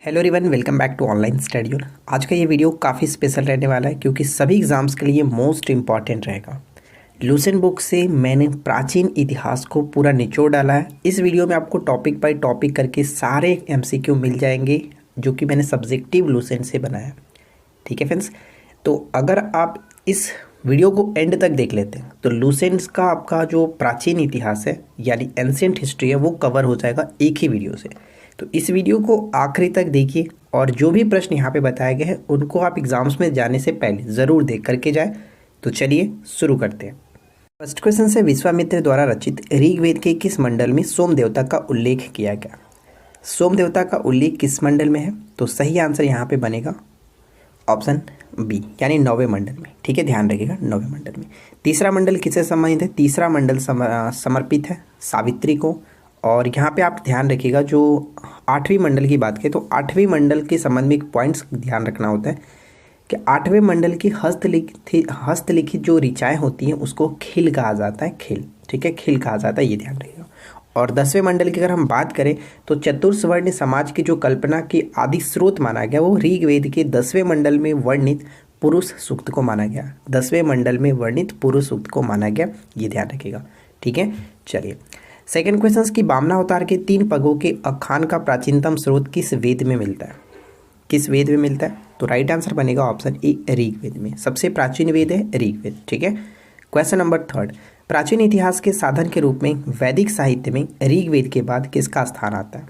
Hello everyone, welcome back to online study. आज का ये वीडियो काफ़ी स्पेशल रहने वाला है क्योंकि सभी एग्ज़ाम्स के लिए मोस्ट इम्पॉर्टेंट रहेगा। लूसेंट बुक से मैंने प्राचीन इतिहास को पूरा निचोड़ डाला है। इस वीडियो में आपको टॉपिक बाय टॉपिक करके सारे एमसीक्यू मिल जाएंगे जो कि मैंने सब्जेक्टिव लूसेंट से बनाया। ठीक है फ्रेंड्स, तो अगर आप इस वीडियो को एंड तक देख लेते हैं तो लूसेंट्स का आपका जो प्राचीन इतिहास है यानी एंशिएंट हिस्ट्री है वो कवर हो जाएगा एक ही वीडियो से। तो इस वीडियो को आखिरी तक देखिए और जो भी प्रश्न यहाँ पे बताए गए हैं उनको आप एग्जाम्स में जाने से पहले ज़रूर देख करके जाए। तो चलिए शुरू करते हैं। फर्स्ट क्वेश्चन से विश्वामित्र द्वारा रचित ऋग्वेद के किस मंडल में सोम देवता का उल्लेख किया गया? सोम देवता का उल्लेख किस मंडल में है? तो सही आंसर यहाँ पे बनेगा ऑप्शन बी यानी 9वें मंडल में। ठीक है, ध्यान रखिएगा 9वें मंडल में। तीसरा मंडल किससे संबंधित है? तीसरा मंडल समर्पित है सावित्री को। और यहाँ पे आप ध्यान रखिएगा जो 8वीं मंडल की बात करें तो 8वीं मंडल के संबंध में एक पॉइंट्स ध्यान रखना होता है कि 8वें मंडल की हस्तलिखित जो ऋचाएँ होती हैं उसको खिल कहा जाता है। खिल, ठीक है, खिल कहा जाता है, ये ध्यान रखिएगा। और 10वें मंडल की अगर हम बात करें तो चतुर्वर्ण समाज की जो कल्पना की आदि स्रोत माना गया वो ऋग्वेद के 10वें मंडल में वर्णित पुरुष सूक्त को माना गया। 10वें मंडल में वर्णित पुरुष सूक्त को माना गया, ये ध्यान रखिएगा। ठीक है, चलिए सेकेंड क्वेश्चन की वामनावतार के 3 पगों के आख्यान का प्राचीनतम स्रोत किस वेद में मिलता है? किस वेद में मिलता है? तो राइट आंसर बनेगा ऑप्शन ए ऋग्वेद में। सबसे प्राचीन वेद है ऋग्वेद। ठीक है, क्वेश्चन नंबर 3, प्राचीन इतिहास के साधन के रूप में वैदिक साहित्य में ऋग्वेद के बाद किसका स्थान आता है?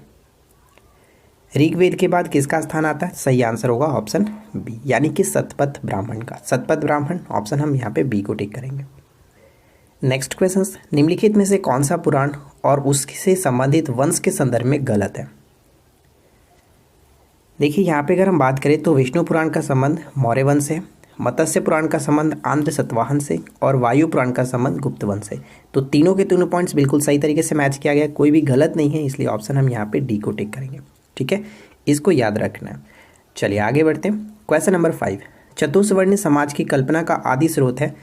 ऋग्वेद के बाद किसका स्थान आता है? सही आंसर होगा ऑप्शन बी यानी कि शतपथ ब्राह्मण का। शतपथ ब्राह्मण ऑप्शन हम यहाँ पे बी को टिक करेंगे। नेक्स्ट क्वेश्चन, निम्नलिखित में से कौन सा पुराण और उससे संबंधित वंश के संदर्भ में गलत है? देखिए यहाँ पे अगर हम बात करें तो विष्णु पुराण का संबंध मौर्य वंश से, मत्स्य पुराण का संबंध आंध्र सतवाहन से और वायु पुराण का संबंध गुप्त वंश से। तो तीनों के तीनों पॉइंट्स बिल्कुल सही तरीके से मैच किया गया, कोई भी गलत नहीं है, इसलिए ऑप्शन हम यहाँ पे डी को टिक करेंगे। ठीक है, इसको याद रखना है। चलिए आगे बढ़ते हैं। क्वेश्चन नंबर 5, चतुर्वर्ण समाज की कल्पना का आदि स्रोत है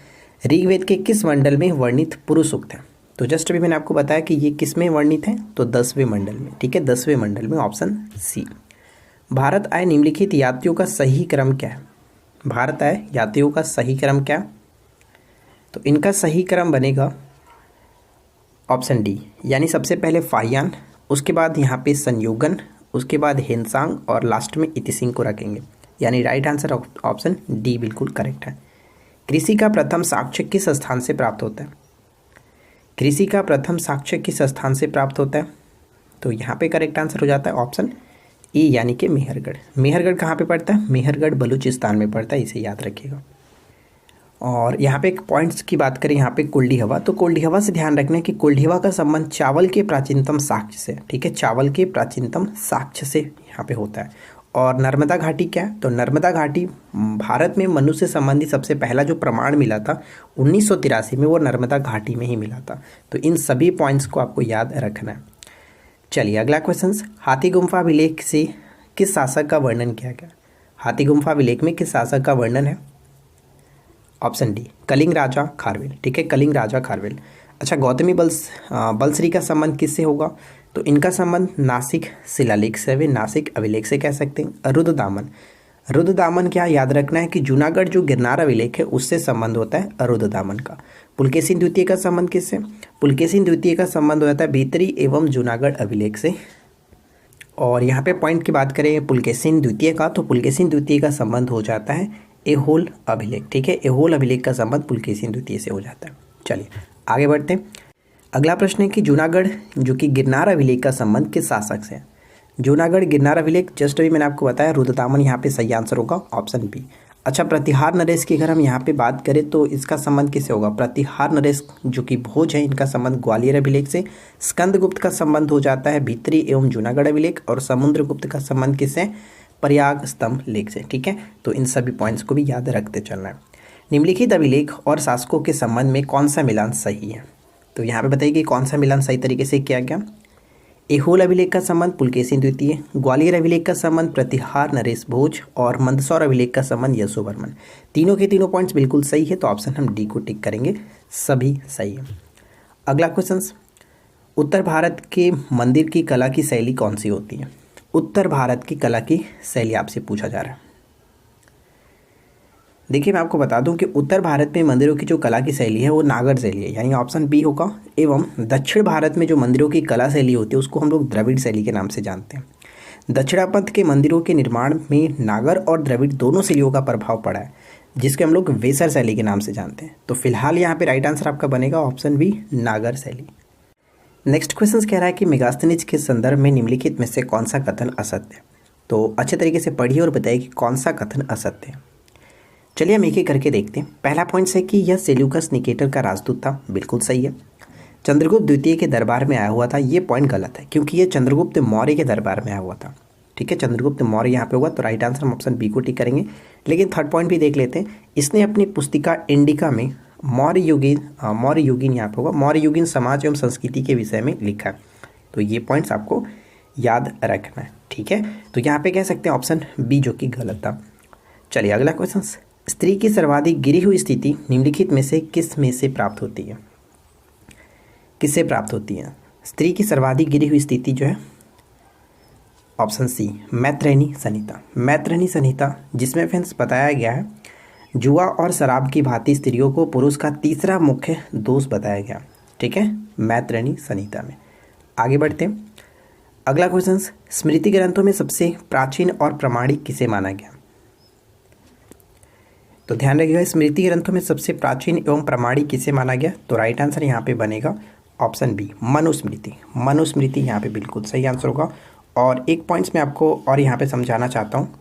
ऋग्वेद के किस मंडल में वर्णित पुरुष सूक्त है? तो जस्ट अभी मैंने आपको बताया कि ये किस में वर्णित है, तो 10वें मंडल में। ठीक है, 10वें मंडल में, ऑप्शन सी। भारत आए निम्नलिखित यात्रियों का सही क्रम क्या है? भारत आए यात्रियों का सही क्रम क्या? तो इनका सही क्रम बनेगा ऑप्शन डी यानी सबसे पहले फाहियान, उसके बाद यहाँ पे संयोगन, उसके बाद हेनसांग और लास्ट में इतिसिंग को रखेंगे, यानी राइट आंसर ऑप्शन डी बिल्कुल करेक्ट है। कृषि का प्रथम साक्ष्य किस स्थान से प्राप्त होता है? कृषि का प्रथम साक्ष्य किस स्थान से प्राप्त होता है? तो यहाँ पे करेक्ट आंसर हो जाता है ऑप्शन ए यानी कि मेहरगढ़। मेहरगढ़ कहाँ पे पड़ता है? मेहरगढ़ बलूचिस्तान में पड़ता है, इसे याद रखिएगा। और यहाँ पे एक पॉइंट्स की बात करें, यहाँ पे कुल्डी हवा, तो कुल्डी हवा से ध्यान रखना है कि कुल्डी हवा का संबंध चावल के प्राचीनतम साक्ष्य से, ठीक है, चावल के प्राचीनतम साक्ष्य से यहाँ पे होता है। और नर्मदा घाटी क्या है? तो नर्मदा घाटी भारत में मनुष्य से संबंधित सबसे पहला जो प्रमाण मिला था 1983 में, वो नर्मदा घाटी में ही मिला था। तो इन सभी पॉइंट्स को आपको याद रखना है। चलिए अगला क्वेश्चन, हाथी गुम्फा अभिलेख से किस शासक का वर्णन किया गया? हाथी गुम्फा अभिलेख में किस शासक का वर्णन है? ऑप्शन डी कलिंग राजा खारवेल। ठीक है, कलिंग राजा खारवेल। अच्छा, गौतमी बलश्री का संबंध किससे होगा? तो इनका संबंध नासिक शिलालेख से, वे नासिक अभिलेख से कह सकते हैं। रुद्रदामन, रुद्रदामन क्या याद रखना है कि जूनागढ़ जो गिरनार अभिलेख है उससे संबंध होता है रुद्रदामन का। पुलकेशिन द्वितीय का संबंध किससे? पुलकेशिन द्वितीय का संबंध हो जाता है भीतरी एवं जूनागढ़ अभिलेख से। और यहाँ पे पॉइंट की बात करें पुलकेशिन द्वितीय का, तो पुलकेशिन द्वितीय का संबंध हो जाता है ऐहोल अभिलेख। ठीक है, ऐहोल अभिलेख का संबंध पुलकेशिन द्वितीय से हो जाता है। चलिए आगे बढ़ते हैं। अगला प्रश्न है कि जूनागढ़ जो कि गिरनार अभिलेख का संबंध किस शासक से है? जूनागढ़ गिरनार अभिलेख जस्ट अभी मैंने आपको बताया रुद्रदामन, यहाँ पे सही आंसर होगा ऑप्शन बी। अच्छा, प्रतिहार नरेश की अगर हम यहाँ पे बात करें तो इसका संबंध किससे होगा? प्रतिहार नरेश जो कि भोज है, इनका संबंध ग्वालियर अभिलेख से। स्कंदगुप्त का संबंध हो जाता है भीतरी एवं जूनागढ़ अभिलेख। और समुद्रगुप्त का संबंध किससे? प्रयाग स्तंभ लेख से। ठीक है, तो इन सभी पॉइंट्स को भी याद रखते चलना है। निम्नलिखित अभिलेख और शासकों के संबंध में कौन सा मिलान सही है? तो यहाँ पे बताइए कि कौन सा मिलान सही तरीके से किया गया। ऐहोल अभिलेख का संबंध पुलकेशिन द्वितीय, ग्वालियर अभिलेख का संबंध प्रतिहार नरेश भोज और मंदसौर अभिलेख का संबंध यशोवर्मन। तीनों के तीनों पॉइंट्स बिल्कुल सही है, तो ऑप्शन हम डी को टिक करेंगे, सभी सही है। अगला क्वेश्चन, उत्तर भारत के मंदिर की कला की शैली कौन सी होती है? उत्तर भारत की कला की शैली आपसे पूछा जा रहा है। देखिए मैं आपको बता दूं कि उत्तर भारत में मंदिरों की जो कला की शैली है वो नागर शैली है, यानी ऑप्शन बी होगा। एवं दक्षिण भारत में जो मंदिरों की कला शैली होती है उसको हम लोग द्रविड़ शैली के नाम से जानते हैं। दक्षिणापंथ के मंदिरों के निर्माण में नागर और द्रविड़ दोनों शैलियों का प्रभाव पड़ा है, जिसके हम लोग वेसर शैली के नाम से जानते हैं। तो फिलहाल यहाँ पे राइट आंसर आपका बनेगा ऑप्शन बी, नागर शैली। नेक्स्ट क्वेश्चन कह रहा है कि मेगास्थनीज के संदर्भ में निम्नलिखित में से कौन सा कथन असत्य है। तो अच्छे तरीके से पढ़िए और बताइए कि कौन सा कथन असत्य है। चलिए हम एक एक करके देखते हैं। पहला पॉइंट है कि यह सेल्यूकस निकेटर का राजदूत था, बिल्कुल सही है। चंद्रगुप्त द्वितीय के दरबार में आया हुआ था, ये पॉइंट गलत है क्योंकि ये चंद्रगुप्त मौर्य के दरबार में आया हुआ था। ठीक है, चंद्रगुप्त मौर्य यहाँ पे होगा, तो राइट आंसर हम ऑप्शन बी को टिक करेंगे। लेकिन थर्ड पॉइंट भी देख लेते हैं। इसने अपनी पुस्तिका इंडिका में मौर्य युगीन यहाँ पे होगा, मौर्य युगीन समाज एवं संस्कृति के विषय में लिखा है। तो ये पॉइंट्स आपको याद रखना है। ठीक है, तो यहाँ पे कह सकते हैं ऑप्शन बी जो कि गलत था। चलिए अगला क्वेश्चन, स्त्री की सर्वाधिक गिरी हुई स्थिति निम्नलिखित में से किस में से प्राप्त होती है? किससे प्राप्त होती है स्त्री की सर्वाधिक गिरी हुई स्थिति जो है? ऑप्शन सी, मैत्रेयनी संहिता। मैत्रेयनी संहिता जिसमें फ्रेंड्स बताया गया है जुआ और शराब की भांति स्त्रियों को पुरुष का तीसरा मुख्य दोष बताया गया। ठीक है, मैत्रेयनी संहिता में। आगे बढ़ते हैं। अगला क्वेश्चन, स्मृति ग्रंथों में सबसे प्राचीन और प्रामाणिक किसे माना गया? तो ध्यान रखिएगा, स्मृति ग्रंथों में सबसे प्राचीन एवं प्रामाणिक किसे माना गया? तो राइट आंसर यहाँ पे बनेगा ऑप्शन बी, मनुस्मृति। मनुस्मृति यहाँ पे बिल्कुल सही आंसर होगा। और एक पॉइंट्स मैं आपको और यहाँ पे समझाना चाहता हूँ।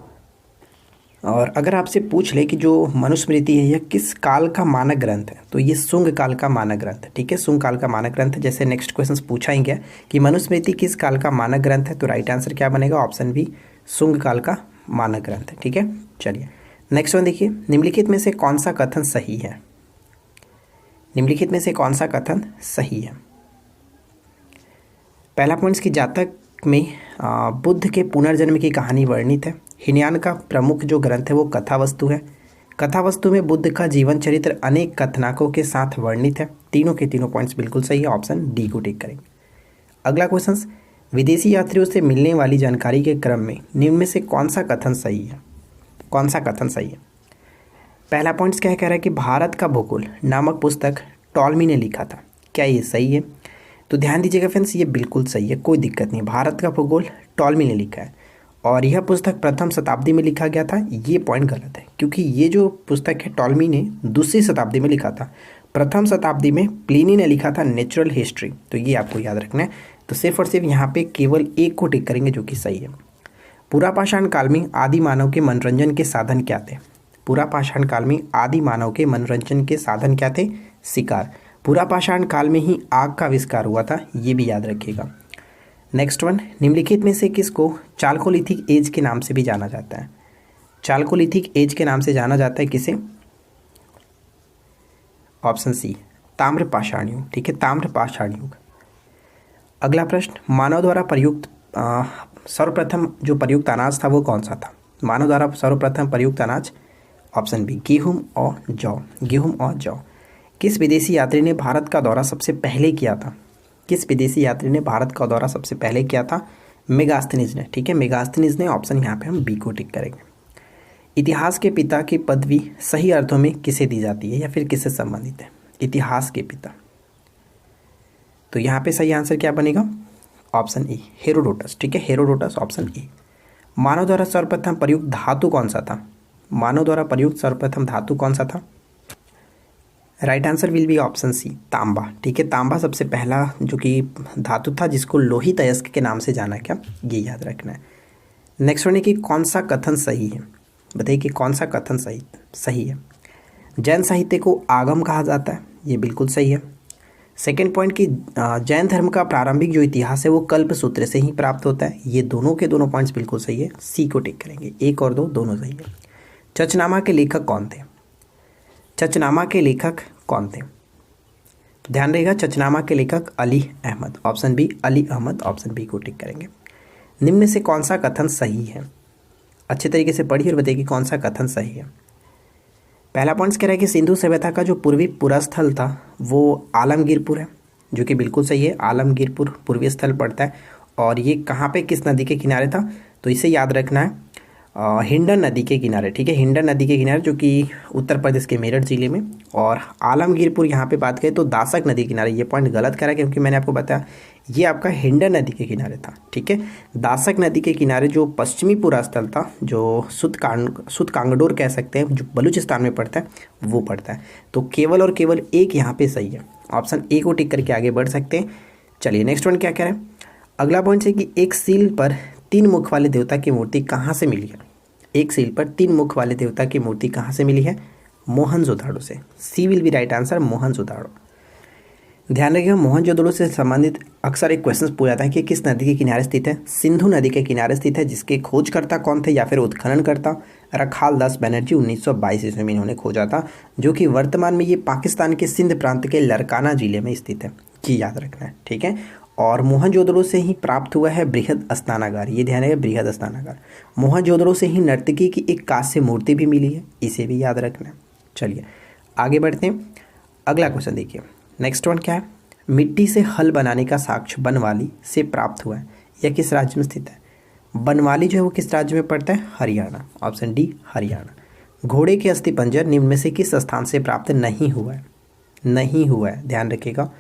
और अगर आपसे पूछ ले कि जो मनुस्मृति है यह किस काल का मानक ग्रंथ है, तो ये शुंग काल का मानक ग्रंथ है। ठीक है, शुंग काल का मानक ग्रंथ है। जैसे नेक्स्ट क्वेश्चन पूछा ही गया कि मनुस्मृति किस काल का मानक ग्रंथ है, तो राइट आंसर क्या बनेगा? ऑप्शन बी, शुंग काल का मानक ग्रंथ है। ठीक है, चलिए नेक्स्ट वन देखिए, निम्नलिखित में से कौन सा कथन सही है? निम्नलिखित में से कौन सा कथन सही है? पहला पॉइंट की जातक में बुद्ध के पुनर्जन्म की कहानी वर्णित है। हिनयान का प्रमुख जो ग्रंथ है वो कथा वस्तु है। कथा वस्तु में बुद्ध का जीवन चरित्र अनेक कथनाकों के साथ वर्णित है। तीनों के तीनों पॉइंट्स बिल्कुल सही है, ऑप्शन डी को टिक करेंगे। अगला क्वेश्चन, विदेशी यात्रियों से मिलने वाली जानकारी के क्रम में निम्न में से कौन सा कथन सही है? कौन सा कथन सही है? पहला पॉइंट क्या कह रहा है कि भारत का भूगोल नामक पुस्तक टॉलमी ने लिखा था, क्या ये सही है? तो ध्यान दीजिएगा फ्रेंड्स, ये बिल्कुल सही है, कोई दिक्कत नहीं। भारत का भूगोल टॉलमी ने लिखा है और यह पुस्तक प्रथम शताब्दी में लिखा गया था। ये पॉइंट गलत है क्योंकि ये जो पुस्तक है टॉलमी ने दूसरी शताब्दी में लिखा था। प्रथम शताब्दी में प्लिनी ने लिखा था नेचुरल हिस्ट्री। तो ये आपको याद रखना है। तो सिर्फ और सिर्फ यहाँ पे केवल एक को टिक करेंगे जो कि सही है। पुरापाषाण काल में आदि मानव के मनोरंजन के साधन क्या थे? पुरापाषाण काल में आदि मानव के मनोरंजन के साधन क्या थे? शिकार। पुरापाषाण काल में ही आग का आविष्कार हुआ था, ये भी याद रखिएगा। नेक्स्ट वन, निम्नलिखित में से किसको चालकोलिथिक एज के नाम से भी जाना जाता है? चालकोलिथिक एज के नाम से जाना जाता है किसे? ऑप्शन सी, ताम्रपाषाण युग। ठीक है, ताम्रपाषाण युग। अगला प्रश्न, मानव द्वारा प्रयुक्त सर्वप्रथम जो प्रयुक्त अनाज था वो कौन सा था? मानव द्वारा सर्वप्रथम प्रयुक्त अनाज, ऑप्शन बी, गेहूं और जौ। गेहूं और जौ। किस विदेशी यात्री ने भारत का दौरा सबसे पहले किया था? किस विदेशी यात्री ने भारत का दौरा सबसे पहले किया था? मेगास्थनीज ने। ठीक है, मेगास्थनीज ने, ऑप्शन यहाँ पे हम बी को टिक करेंगे। इतिहास के पिता की पदवी सही अर्थों में किसे दी जाती है या फिर किससे संबंधित है? इतिहास के पिता। तो यहाँ पे सही आंसर क्या बनेगा? Option A, Herodotus. ठीक है, हेरोडोटस, ऑप्शन ए। मानव द्वारा सर्वप्रथम प्रयुक्त धातु कौन सा था? मानव द्वारा प्रयुक्त सर्वप्रथम धातु कौन सा था? Right answer will be option C, तांबा। ठीक है, तांबा सबसे पहला जो कि धातु था जिसको लोहित अयस्क के नाम से जाना गया, ये याद रखना है। नेक्स्ट वन है कि कौन सा कथन सही है? बताइए कि कौन सा कथन सही है? जैन साहित्य को आगम कहा जाता है, ये बिल्कुल सही है। सेकेंड पॉइंट कि जैन धर्म का प्रारंभिक जो इतिहास है वो कल्पसूत्र से ही प्राप्त होता है, ये दोनों के दोनों पॉइंट्स बिल्कुल सही है, सी को टिक करेंगे। एक और दो दोनों सही है। चचनामा के लेखक कौन थे? चचनामा के लेखक कौन थे? तो ध्यान रहेगा, चचनामा के लेखक Ali Ahmad, option B, Ali Ahmad, option B को टिक करेंगे। निम्न में से कौन सा कथन सही है? अच्छे तरीके से पढ़िए और बताइए कि कौन सा कथन सही है। पहला पॉइंट कह रहा है कि सिंधु सभ्यता का जो पूर्वी पुरस्थल था वो आलमगीरपुर है, जो कि बिल्कुल सही है। आलमगीरपुर पूर्वी स्थल पड़ता है और ये कहाँ पे, किस नदी के किनारे था? तो इसे याद रखना है हिंडन नदी के किनारे, ठीक है, हिंडन नदी के किनारे, जो कि उत्तर प्रदेश के मेरठ जिले में। और आलमगीरपुर यहाँ पे बात करें तो दासक नदी के किनारे। ये पॉइंट गलत करा क्योंकि मैंने आपको बताया ये आपका हिंडन नदी के किनारे था, ठीक है। दासक नदी के किनारे जो पश्चिमी पूरा स्थल था, जो सुत कांगडोर कह सकते हैं, जो बलूचिस्तान में पड़ता है, वो पड़ता है। तो केवल और केवल एक यहाँ पे सही है, ऑप्शन ए को टिक करके आगे बढ़ सकते हैं। चलिए नेक्स्ट वन क्या कह रहे हैं। अगला पॉइंट है कि एक सील पर 3 मुख वाले देवता की मूर्ति कहाँ से मिली है। एक सील पर 3 मुख वाले देवता की मूर्ति कहाँ से मिली है। मोहनजोदड़ो से। C will be right answer, Mohenjodaro. ध्यान रखिएगा, मोहनजोदड़ो से संबंधित अक्सर एक क्वेश्चन पूछा जाता है कि किस नदी के किनारे स्थित है। सिंधु नदी के किनारे स्थित है, जिसके खोजकर्ता कौन थे या फिर उत्खननकर्ता। रखाल दास बनर्जी 1922 ईस्वी में इन्होंने खोजा था, जो कि वर्तमान में ये पाकिस्तान के सिंध प्रांत के लरकाना जिले में स्थित है। ये याद रखना है, ठीक है। और मोहनजोदड़ो से ही प्राप्त हुआ है बृहद स्नानागार। ये ध्यान रखिए, बृहद स्नानागार। मोहनजोदड़ो से ही नर्तकी की एक कांस्य मूर्ति भी मिली है, इसे भी याद रखना है। चलिए आगे बढ़ते हैं। अगला क्वेश्चन देखिए, नेक्स्ट वन क्या है। मिट्टी से हल बनाने का साक्ष्य बनवाली से प्राप्त हुआ है, यह किस राज्य में स्थित है। बनवाली जो है वो किस राज्य में पड़ता है। Haryana, option D Haryana. घोड़े के अस्थिपंजर निम्न में से किस स्थान से प्राप्त नहीं हुआ है। नहीं हुआ है, ध्यान रखिएगा।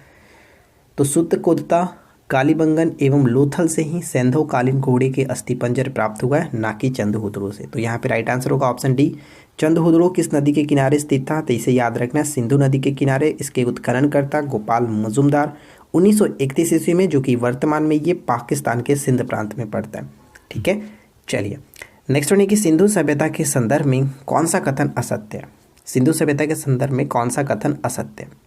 तो सुत्तकोदता, कालीबंगन एवं लोथल से ही सैंधवकालीन घोड़े के अस्थिपंजर प्राप्त हुआ है, ना कि चंदहुदरो से। तो यहाँ पे राइट आंसर होगा ऑप्शन डी। चंदहुदरो किस नदी के किनारे स्थित था, तो इसे याद रखना है, सिंधु नदी के किनारे। इसके उत्खननकर्ता गोपाल मजूमदार 1931 ईस्वी में, जो कि वर्तमान में ये पाकिस्तान के सिंध प्रांत में पड़ता है, ठीक है। चलिए नेक्स्ट वन है कि सिंधु सभ्यता के संदर्भ में कौन सा कथन असत्य है। सिंधु सभ्यता के संदर्भ में कौन सा कथन असत्य है।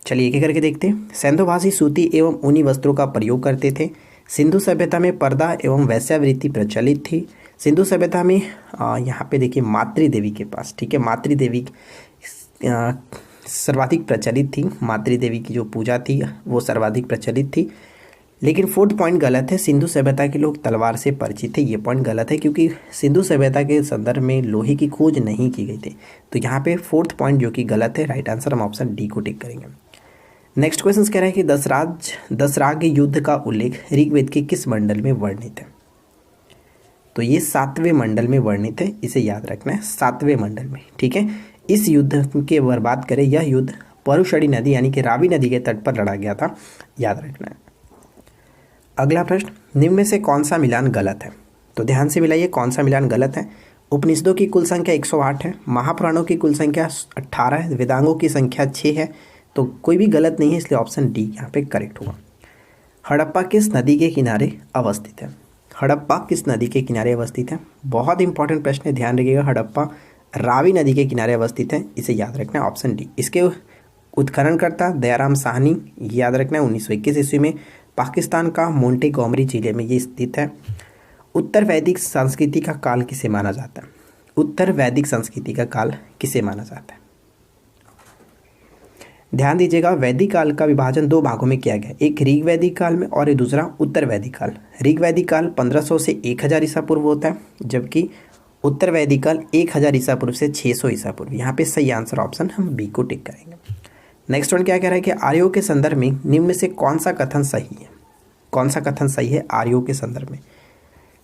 चलिए एक एक करके देखते हैं। सैंधवभाषी सूती एवं ऊनी वस्त्रों का प्रयोग करते थे। सिंधु सभ्यता में पर्दा एवं वैश्यावृत्ति प्रचलित थी। सिंधु सभ्यता में यहाँ पे देखिए मातृदेवी के पास, ठीक है, मातृदेवी सर्वाधिक प्रचलित थी। मातृदेवी की जो पूजा थी वो सर्वाधिक प्रचलित थी। लेकिन 4th पॉइंट गलत है, सिंधु सभ्यता के लोग तलवार से परिचित थे। ये पॉइंट गलत है क्योंकि सिंधु सभ्यता के संदर्भ में लोहे की खोज नहीं की गई थी। तो यहाँ पे 4th पॉइंट जो कि गलत है, राइट आंसर हम ऑप्शन डी को टिक करेंगे। नेक्स्ट क्वेश्चन कह रहा है कि दसराग युद्ध का उल्लेख ऋग्वेद के किस मंडल में वर्णित है। तो ये 7वें मंडल में वर्णित है, इसे याद रखना है, 7वें मंडल में, ठीक है। इस युद्ध के अगर बात करें, यह युद्ध परुषणी नदी यानी कि रावी नदी के तट पर लड़ा गया था, याद रखना है। अगला प्रश्न, निम्न में से कौन सा मिलान गलत है। तो ध्यान से मिलाइए कौन सा मिलान गलत है। उपनिषदों की कुल संख्या 108 है, महापुराणों की कुल संख्या 18 है, वेदांगों की संख्या 6 है। तो कोई भी गलत नहीं है, इसलिए ऑप्शन डी यहाँ पे करेक्ट होगा। हड़प्पा किस नदी के किनारे अवस्थित है। हड़प्पा किस नदी के किनारे अवस्थित है, बहुत इंपॉर्टेंट प्रश्न है, ध्यान रखिएगा। हड़प्पा रावी नदी के किनारे अवस्थित है, इसे याद रखना है, ऑप्शन डी। इसके उत्खननकर्ता दयाराम साहनी, याद रखना है, 1921 ईस्वी में। पाकिस्तान का मोंटेगोमरी जिले में ये स्थित है। उत्तर वैदिक संस्कृति का काल किसे माना जाता है। उत्तर वैदिक संस्कृति का काल किसे माना जाता है। ध्यान दीजिएगा, वैदिक काल का विभाजन 2 भागों में किया गया, एक ऋग वैदिक काल में और दूसरा उत्तर वैदिक काल। ऋग वैदिक काल 1500 से 1000 ईसा पूर्व होता है, जबकि उत्तर वैदिक काल 1000 ईसा पूर्व से 600 ईसा पूर्व। यहाँ पे सही आंसर ऑप्शन हम बी को टिक करेंगे। नेक्स्ट वन क्या कह रहा है कि आर्यों के संदर्भ में निम्न में से कौन सा कथन सही है। कौन सा कथन सही है आर्यों के संदर्भ में।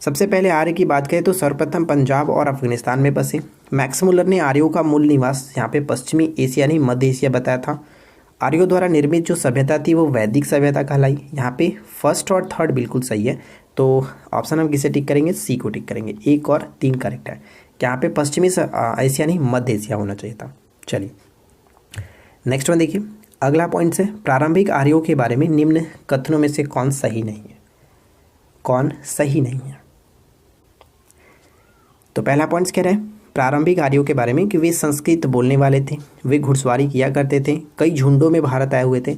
सबसे पहले आर्य की बात करें तो सर्वप्रथम पंजाब और अफगानिस्तान में बसे। मैक्स मुलर ने आर्यों का मूल निवास यहाँ पे पश्चिमी एशिया नहीं मध्य एशिया बताया था। आर्यों द्वारा निर्मित जो सभ्यता थी वो वैदिक सभ्यता कहलाई। यहाँ पे 1st और 3rd बिल्कुल सही है, तो ऑप्शन हम किसे टिक करेंगे, सी को टिक करेंगे। 1 और 3 करेक्ट है। यहाँ पे पश्चिमी एशिया नहीं मध्य एशिया होना चाहिए था। चलिए नेक्स्ट वन देखिए, अगला पॉइंट से प्रारंभिक आर्यों के बारे में निम्न कथनों में से कौन सही नहीं है। कौन सही नहीं है। तो पहला पॉइंट कह रहे हैं प्रारंभिक आर्यों के बारे में कि वे संस्कृत बोलने वाले थे, वे घुड़सवारी किया करते थे, कई झुंडों में भारत आए हुए थे,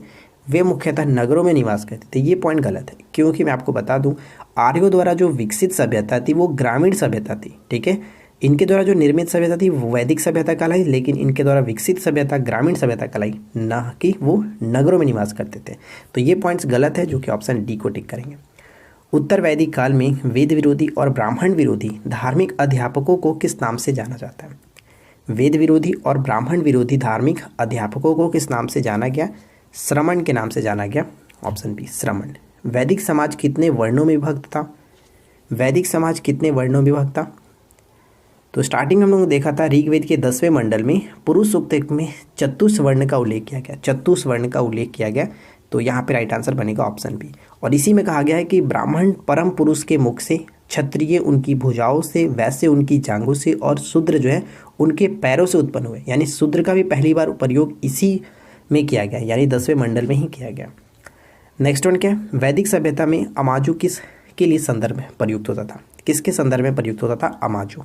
वे मुख्यतः नगरों में निवास करते थे। ये पॉइंट गलत है क्योंकि मैं आपको बता दूं आर्यों द्वारा जो विकसित सभ्यता थी वो ग्रामीण सभ्यता थी, ठीक है। इनके द्वारा जो निर्मित सभ्यता थी वो वैदिक सभ्यता कहलाई, लेकिन इनके द्वारा विकसित सभ्यता ग्रामीण सभ्यता कहलाई, न कि वो नगरों में निवास करते थे। तो ये पॉइंट्स गलत है, जो कि ऑप्शन डी को टिक करेंगे। उत्तर वैदिक काल में वेद विरोधी और ब्राह्मण विरोधी धार्मिक अध्यापकों को किस नाम से जाना जाता है। वेद विरोधी और ब्राह्मण विरोधी धार्मिक अध्यापकों को किस नाम से जाना गया, श्रमण के नाम से जाना गया, ऑप्शन बी श्रमण। वैदिक समाज कितने वर्णों में विभक्त था, वैदिक समाज कितने वर्णों में विभक्त था? तो स्टार्टिंग हम लोगों ने देखा था ऋग्वेद के 10वें मंडल में पुरुष सूक्त में चतुस्वर्ण का उल्लेख किया गया, चतुस्वर्ण का उल्लेख किया गया। तो यहाँ पे राइट आंसर बनेगा ऑप्शन बी। और इसी में कहा गया है कि ब्राह्मण परम पुरुष के मुख से, क्षत्रिय उनकी भुजाओं से, वैश्य उनकी जांघों से और शूद्र जो है उनके पैरों से उत्पन्न हुए। यानी शूद्र का भी पहली बार प्रयोग इसी में किया गया, यानी 10वें मंडल में ही किया गया। नेक्स्ट वन क्या है? वैदिक सभ्यता में अमाजु किस के लिए संदर्भ में प्रयुक्त होता था? किसके संदर्भ में प्रयुक्त होता था अमाजु?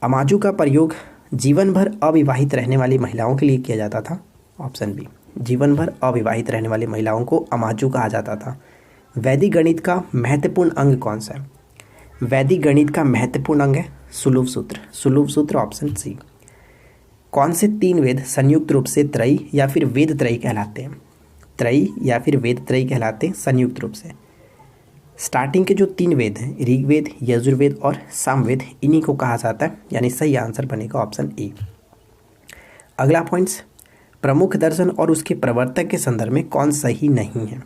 अमाजु का प्रयोग जीवन भर अविवाहित रहने वाली महिलाओं के लिए किया जाता था। ऑप्शन बी, जीवन भर अविवाहित रहने वाली महिलाओं को अमाजु कहा जाता था। वैदिक गणित का महत्वपूर्ण अंग कौन सा है? वैदिक गणित का महत्वपूर्ण अंग है सुलभ सूत्र, सुलभ सूत्र ऑप्शन सी। कौन से 3 वेद संयुक्त रूप से त्रयी या फिर वेद त्रयी कहलाते हैं? त्रयी या फिर वेद त्रयी कहलाते हैं संयुक्त रूप से। स्टार्टिंग के जो 3 वेद हैं ऋग्वेद, यजुर्वेद और सामवेद, इन्हीं को कहा जाता है, यानी सही आंसर बनेगा ऑप्शन ए। अगला पॉइंट्स, प्रमुख दर्शन और उसके प्रवर्तक के संदर्भ में कौन सही नहीं है?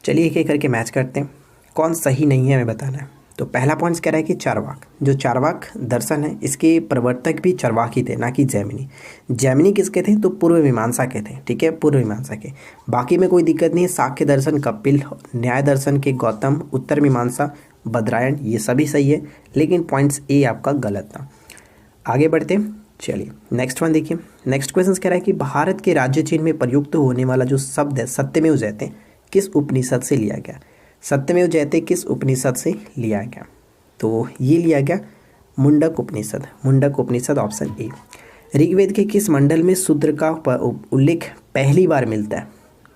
चलिए एक एक करके मैच करते हैं। कौन सही नहीं है हमें बताना है। तो पहला पॉइंट्स कह रहा है कि चारवाक, जो चारवाक दर्शन है इसके प्रवर्तक भी चारवाक ही थे, ना कि जैमिनी। जैमिनी किसके थे? तो पूर्व मीमांसा के थे, ठीक है, पूर्व मीमांसा के। बाकी में कोई दिक्कत नहीं है। सांख्य दर्शन कपिल, न्याय दर्शन के गौतम, उत्तर मीमांसा बद्रायण, ये सभी सही है, लेकिन पॉइंट्स ए आपका गलत था। आगे बढ़ते चलिए नेक्स्ट वन देखिए। नेक्स्ट क्वेश्चन कह रहा है कि भारत के राज्य चिन्ह में प्रयुक्त होने वाला जो शब्द है सत्यमेव जयते किस उपनिषद से लिया गया? सत्यमेव जयते किस उपनिषद से लिया गया? तो ये लिया गया मुंडक उपनिषद, मुंडक उपनिषद ऑप्शन ए। ऋग्वेद के किस मंडल में शूद्र का उल्लेख पहली बार मिलता है?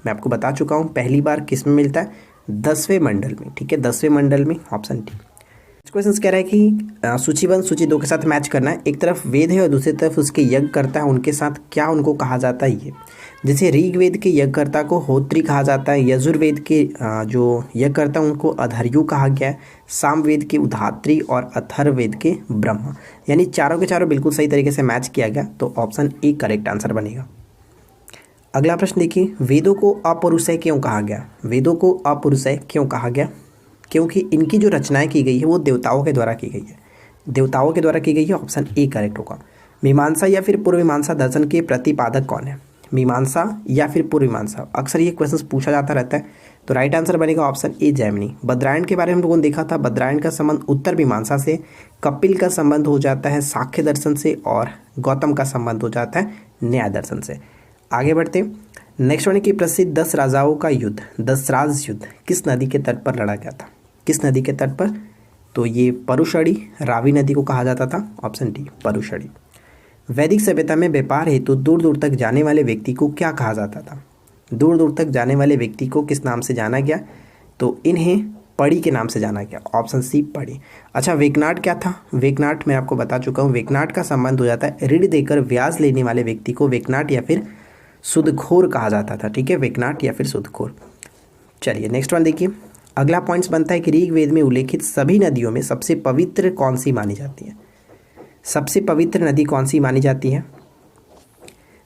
मैं आपको बता चुका हूँ पहली बार किस में मिलता है, 10वें मंडल में, ठीक है, 10वें मंडल में, ऑप्शन डी। क्वेश्चन कह रहा है कि सूची 1 सूची 2 के साथ मैच करना है। एक तरफ वेद है और दूसरी तरफ उसके यज्ञकर्ता है, उनके साथ क्या उनको कहा जाता है ये? जैसे ऋग्वेद के यज्ञकर्ता को होत्री कहा जाता है, यजुर्वेद के जो यज्ञकर्ता उनको अधर्यु कहा गया है, सामवेद के उधात्री और अथर्ववेद के ब्रह्मा। यानी चारों के चारों बिल्कुल सही तरीके से मैच किया गया, तो ऑप्शन ए करेक्ट आंसर बनेगा। अगला प्रश्न देखिए, वेदों को अपौरुषेय क्यों कहा गया? वेदों को अपौरुषेय क्यों कहा गया? क्योंकि इनकी जो रचनाएं की गई है वो देवताओं के द्वारा की गई है, देवताओं के द्वारा की गई है, ऑप्शन ए करेक्ट होगा। मीमांसा या फिर पूर्व मीमांसा दर्शन के प्रतिपादक कौन है? मीमांसा या फिर पूर्व मीमांसा, अक्सर ये क्वेश्चन पूछा जाता रहता है, तो राइट आंसर बनेगा ऑप्शन ए जैमिनी। बद्रायण के बारे में हम लोगों ने देखा था, बद्रायण का संबंध उत्तर मीमांसा से, कपिल का संबंध हो जाता है सांख्य दर्शन से और गौतम का संबंध हो जाता है न्याय दर्शन से। आगे बढ़ते नेक्स्ट वन की प्रसिद्ध 10 राजाओं का युद्ध, 10 राज युद्ध किस नदी के तट पर लड़ा गया था? किस नदी के तट पर? तो ये परुषणी, रावी नदी को कहा जाता था, ऑप्शन डी परुषणी। वैदिक सभ्यता में व्यापार हेतु दूर दूर तक जाने वाले व्यक्ति को क्या कहा जाता था? दूर दूर तक जाने वाले व्यक्ति को किस नाम से जाना गया? तो इन्हें पड़ी के नाम से जाना गया, ऑप्शन सी पड़ी। अच्छा, वेकनाट क्या था? वेकनाट मैं आपको बता चुका हूँ, वेकनाट का संबंध हो जाता है ऋण देकर ब्याज लेने वाले व्यक्ति को वेकनाट या फिर सुदखोर कहा जाता था, ठीक है, वेकनाट या फिर सुदखोर। चलिए नेक्स्ट वन देखिए। अगला पॉइंट्स बनता है कि ऋग्वेद में उल्लेखित सभी नदियों में सबसे पवित्र कौन सी मानी जाती है? सबसे पवित्र नदी कौन सी मानी जाती है?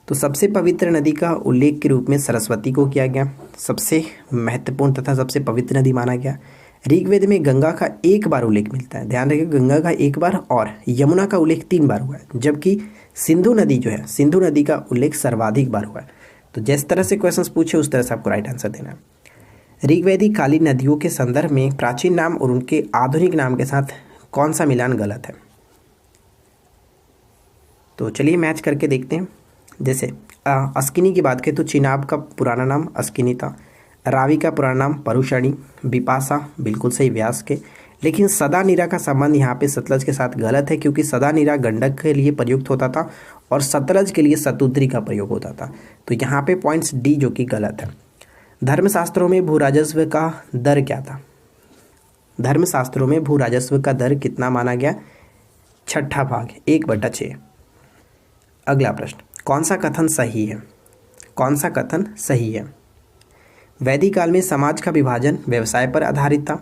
तो सबसे पवित्र नदी का उल्लेख के रूप में सरस्वती को किया गया, सबसे महत्वपूर्ण तथा सबसे पवित्र नदी माना गया। ऋग्वेद में गंगा का एक बार उल्लेख मिलता है, ध्यान रखिए, गंगा का एक बार, और यमुना का उल्लेख 3 बार हुआ है, जबकि सिंधु नदी जो है, सिंधु नदी का उल्लेख सर्वाधिक बार हुआ है। तो जिस तरह से क्वेश्चंस पूछे उस तरह से आपको राइट आंसर देना है। ऋग्वेदिक कालीन नदियों के संदर्भ में प्राचीन नाम और उनके आधुनिक नाम के साथ कौन सा मिलान गलत है? तो चलिए मैच करके देखते हैं। जैसे अस्किनी की बात करें तो चिनाब का पुराना नाम अस्किनी था, रावी का पुराना नाम परुषणी, बिपाशा बिल्कुल सही व्यास के, लेकिन सदा नीरा का संबंध यहाँ पे सतलज के साथ गलत है, क्योंकि सदा नीरा गंडक के लिए प्रयुक्त होता था और सतलज के लिए सतुद्री का प्रयोग होता था। तो यहाँ पे पॉइंट्स डी जो कि गलत है। धर्मशास्त्रों में भू राजस्व का दर क्या था? धर्मशास्त्रों में भू राजस्व का दर कितना माना गया? 6ठा भाग 1/6। अगला प्रश्न, कौन सा कथन सही है? कौन सा कथन सही है? वैदिक काल में समाज का विभाजन व्यवसाय पर आधारित था।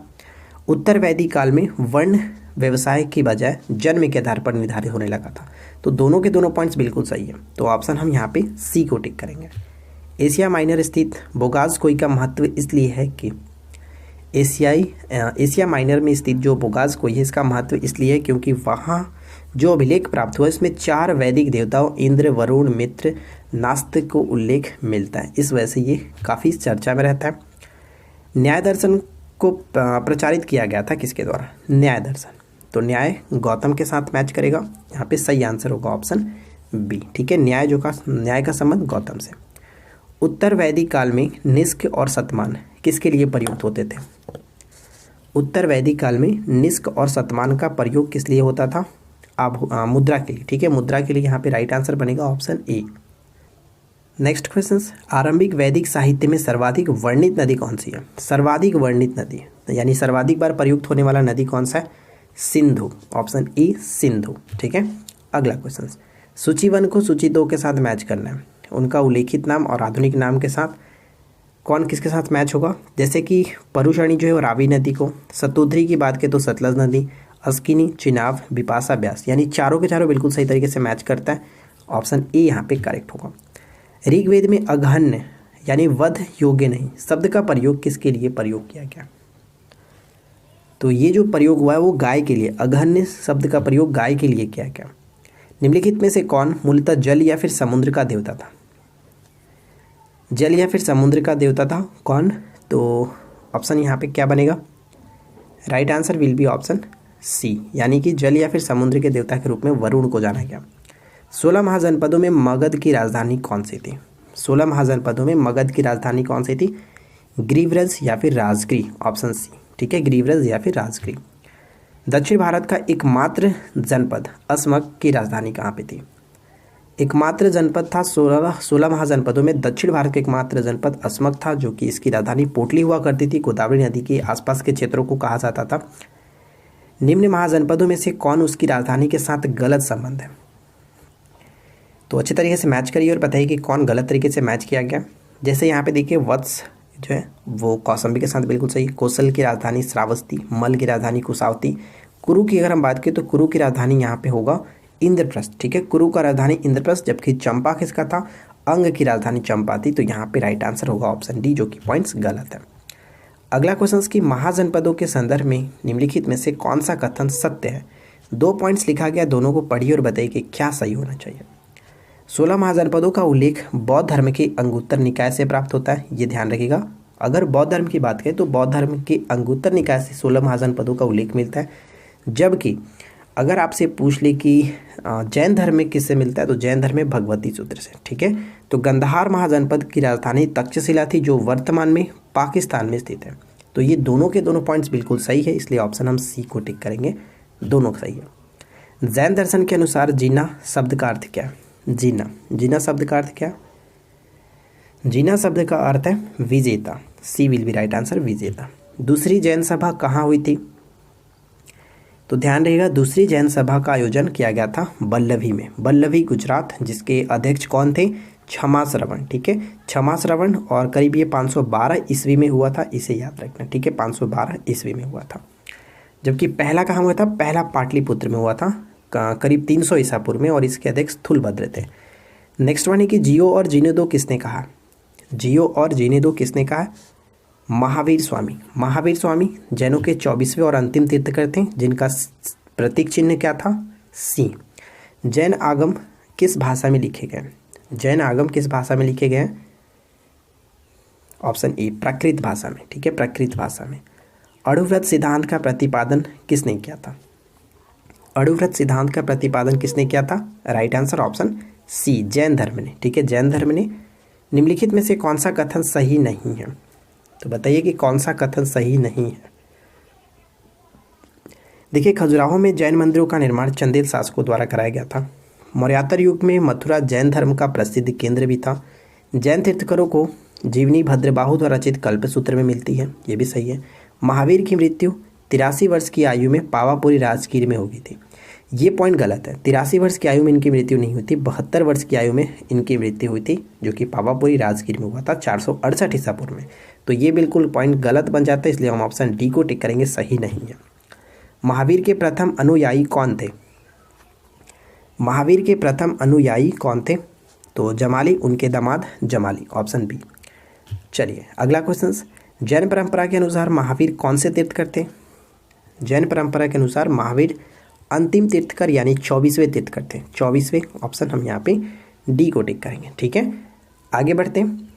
उत्तर वैदिक काल में वर्ण व्यवसाय की बजाय जन्म के आधार पर निर्धारित होने लगा था। तो दोनों के दोनों पॉइंट्स बिल्कुल सही है, तो ऑप्शन हम यहाँ पे सी को टिक करेंगे। एशिया माइनर स्थित बोगासकोई का महत्व इसलिए है कि एशिया माइनर में स्थित जो बोगाज कोई है, इसका महत्व इसलिए है क्योंकि वहाँ जो अभिलेख प्राप्त हुआ इसमें 4 वैदिक देवताओं इंद्र, वरुण, मित्र, नास्तिक को उल्लेख मिलता है। इस वजह से ये काफ़ी चर्चा में रहता है। न्याय दर्शन को प्रचारित किया गया था किसके द्वारा? न्याय दर्शन। तो न्याय गौतम के साथ मैच करेगा, यहाँ पे सही आंसर होगा ऑप्शन बी। ठीक है, न्याय का संबंध गौतम से। उत्तर वैदिक काल में निष्क और शतमान किसके लिए प्रयुक्त होते थे? उत्तर वैदिक काल में निष्क और शतमान का प्रयोग किस लिए होता था? मुद्रा के लिए। ठीक है, मुद्रा के लिए यहाँ पे राइट आंसर बनेगा ऑप्शन ए। नेक्स्ट क्वेश्चन, आरंभिक वैदिक साहित्य में सर्वाधिक वर्णित नदी कौन सी है? सर्वाधिक वर्णित नदी यानी सर्वाधिक बार प्रयुक्त होने वाला नदी कौन सा है? Sindhu, option A Sindhu. ठीक है, अगला क्वेश्चन, सूची 1 को सूची 2 के साथ मैच करना है। उनका उल्लेखित नाम और आधुनिक नाम के साथ कौन किसके साथ मैच होगा? जैसे कि परुषणी जो है वो रावी नदी को, सतोद्री की बात करें तो सतलज नदी, अस्किनी, चिनाब, बिपाशा, ब्यास, यानी चारों के चारों बिल्कुल सही तरीके से मैच करता है। ऑप्शन ए यहाँ पे करेक्ट होगा। ऋग्वेद में अघन्य यानी वध योग्य नहीं शब्द का प्रयोग किसके लिए प्रयोग किया गया? तो ये जो प्रयोग हुआ है वो गाय के लिए, अघन्य शब्द का प्रयोग गाय के लिए किया गया। निम्नलिखित में से कौन मूलतः जल या फिर समुद्र का देवता था? जल या फिर समुद्र का देवता था कौन? तो ऑप्शन यहाँ पे क्या बनेगा? Right answer will be option C, यानी कि जल या फिर समुद्र के देवता के रूप में वरुण को जाना गया। 16 महाजनपदों में मगध की राजधानी कौन सी थी? 16 महाजनपदों में मगध की राजधानी कौन सी थी? ग्रीव्रज या फिर राजगिरी, ऑप्शन सी। ठीक है, ग्रीव्रज या फिर राजगिरी। दक्षिण भारत का एकमात्र जनपद अस्मक की राजधानी कहाँ पे थी? एकमात्र जनपद था 16 महाजनपदों में दक्षिण भारत का एकमात्र जनपद अस्मक था, जो कि इसकी राजधानी पोटली हुआ करती थी। गोदावरी नदी के आसपास के क्षेत्रों को कहा जाता था। निम्न महाजनपदों में से कौन उसकी राजधानी के साथ गलत संबंध है? तो अच्छे तरीके से मैच करिए और बताइए कि कौन गलत तरीके से मैच किया गया। जैसे यहाँ पे देखिए वत्स जो है वो कौसंबी के साथ बिल्कुल सही। कौशल की राजधानी श्रावस्ती, मल की राजधानी कुशावती। कुरु की अगर हम बात करें तो कुरु की राजधानी यहाँ पे होगा इंद्रप्रस्थ। ठीक है, कुरु का राजधानी इंद्रप्रस्थ, जबकि चंपा किसका था? अंग की राजधानी चंपा थी। तो यहाँ पे राइट आंसर होगा ऑप्शन डी, जो कि पॉइंट्स गलत है। अगला क्वेश्चन कि महाजनपदों के संदर्भ में निम्नलिखित में से कौन सा कथन सत्य है? 2 पॉइंट्स लिखा गया, दोनों को पढ़िए और बताइए कि क्या सही होना चाहिए। 16 महाजनपदों का उल्लेख बौद्ध धर्म के अंगुत्तर निकाय से प्राप्त होता है, ये ध्यान रखिएगा। अगर बौद्ध धर्म की बात करें तो बौद्ध धर्म के अंगुत्तर निकाय से 16 महाजनपदों का उल्लेख मिलता है। जबकि अगर आपसे पूछ ले कि जैन धर्म में किससे मिलता है, तो जैन धर्म में भगवती सूत्र से। ठीक है, तो गंधार महाजनपद की राजधानी तक्षशिला थी, जो वर्तमान में पाकिस्तान में स्थित है। तो ये दोनों के दोनों पॉइंट्स बिल्कुल सही है, इसलिए ऑप्शन हम सी को टिक करेंगे, दोनों सही है। जैन दर्शन के अनुसार जीना शब्द का अर्थ क्या है? जीना शब्द का अर्थ क्या? जीना शब्द का अर्थ है विजेता, सी विल बी राइट आंसर, विजेता। दूसरी जैन सभा कहाँ हुई थी? तो ध्यान रहिएगा, दूसरी जैन सभा का आयोजन किया गया था बल्लभी में, बल्लभी गुजरात, जिसके अध्यक्ष कौन थे? क्षमा श्रवण। ठीक है, क्षमा श्रवण, और करीब ये 512 ईस्वी में हुआ था, इसे याद रखना। ठीक है, 512 ईस्वी में हुआ था। जबकि पहला कहाँ हुआ था? पहला पाटलिपुत्र में हुआ था, करीब 300 ईसा पूर्व में, और इसके अध्यक्ष स्थूलभद्र थे। नेक्स्ट वन है कि जियो और जीने दो किसने कहा? जियो और जीने दो किसने कहा? महावीर स्वामी। महावीर स्वामी जैनों के 24वें और अंतिम तीर्थंकर थे, जिनका प्रतीक चिन्ह क्या था? सिंह। जैन आगम किस भाषा में लिखे गए? जैन आगम किस भाषा में लिखे गए? ऑप्शन ए प्राकृत भाषा में। ठीक है, प्राकृत भाषा में। अणुव्रत सिद्धांत का प्रतिपादन किसने किया था? अणुव्रत सिद्धांत का प्रतिपादन किसने किया था? Right answer option C, Jain धर्म ने। ठीक है, जैन धर्म ने। निम्नलिखित में से कौन सा कथन सही नहीं है? तो बताइए कि कौन सा कथन सही नहीं है। देखिए, खजुराहो में जैन मंदिरों का निर्माण चंदेल शासकों द्वारा कराया गया था। मौर्योत्तर युग में मथुरा जैन धर्म का प्रसिद्ध केंद्र भी था। जैन तीर्थंकरों को जीवनी भद्रबाहु द्वारा रचित कल्पसूत्र में मिलती है, ये भी सही है। महावीर की मृत्यु 83 वर्ष की आयु में पावापुरी राजगीर में हो गई थी, ये पॉइंट गलत है। 83 वर्ष की आयु में इनकी मृत्यु नहीं हुई थी, 72 वर्ष की आयु में इनकी मृत्यु हुई थी, जो कि पावापुरी राजगीर में हुआ था 468 ईसा पूर्व में। तो ये बिल्कुल पॉइंट गलत बन जाता है, इसलिए हम ऑप्शन डी को टिक करेंगे, सही नहीं है। महावीर के प्रथम अनुयायी कौन थे? महावीर के प्रथम अनुयायी कौन थे? तो जमाली, उनके दामाद जमाली, ऑप्शन बी। चलिए अगला क्वेश्चन, जैन परंपरा के अनुसार महावीर कौन से तीर्थ करते? जैन परंपरा के अनुसार महावीर अंतिम तीर्थकर यानी 24वें तीर्थकर थे। 24वें ऑप्शन हम यहाँ पे डी को टिक करेंगे। ठीक है, आगे बढ़ते हैं।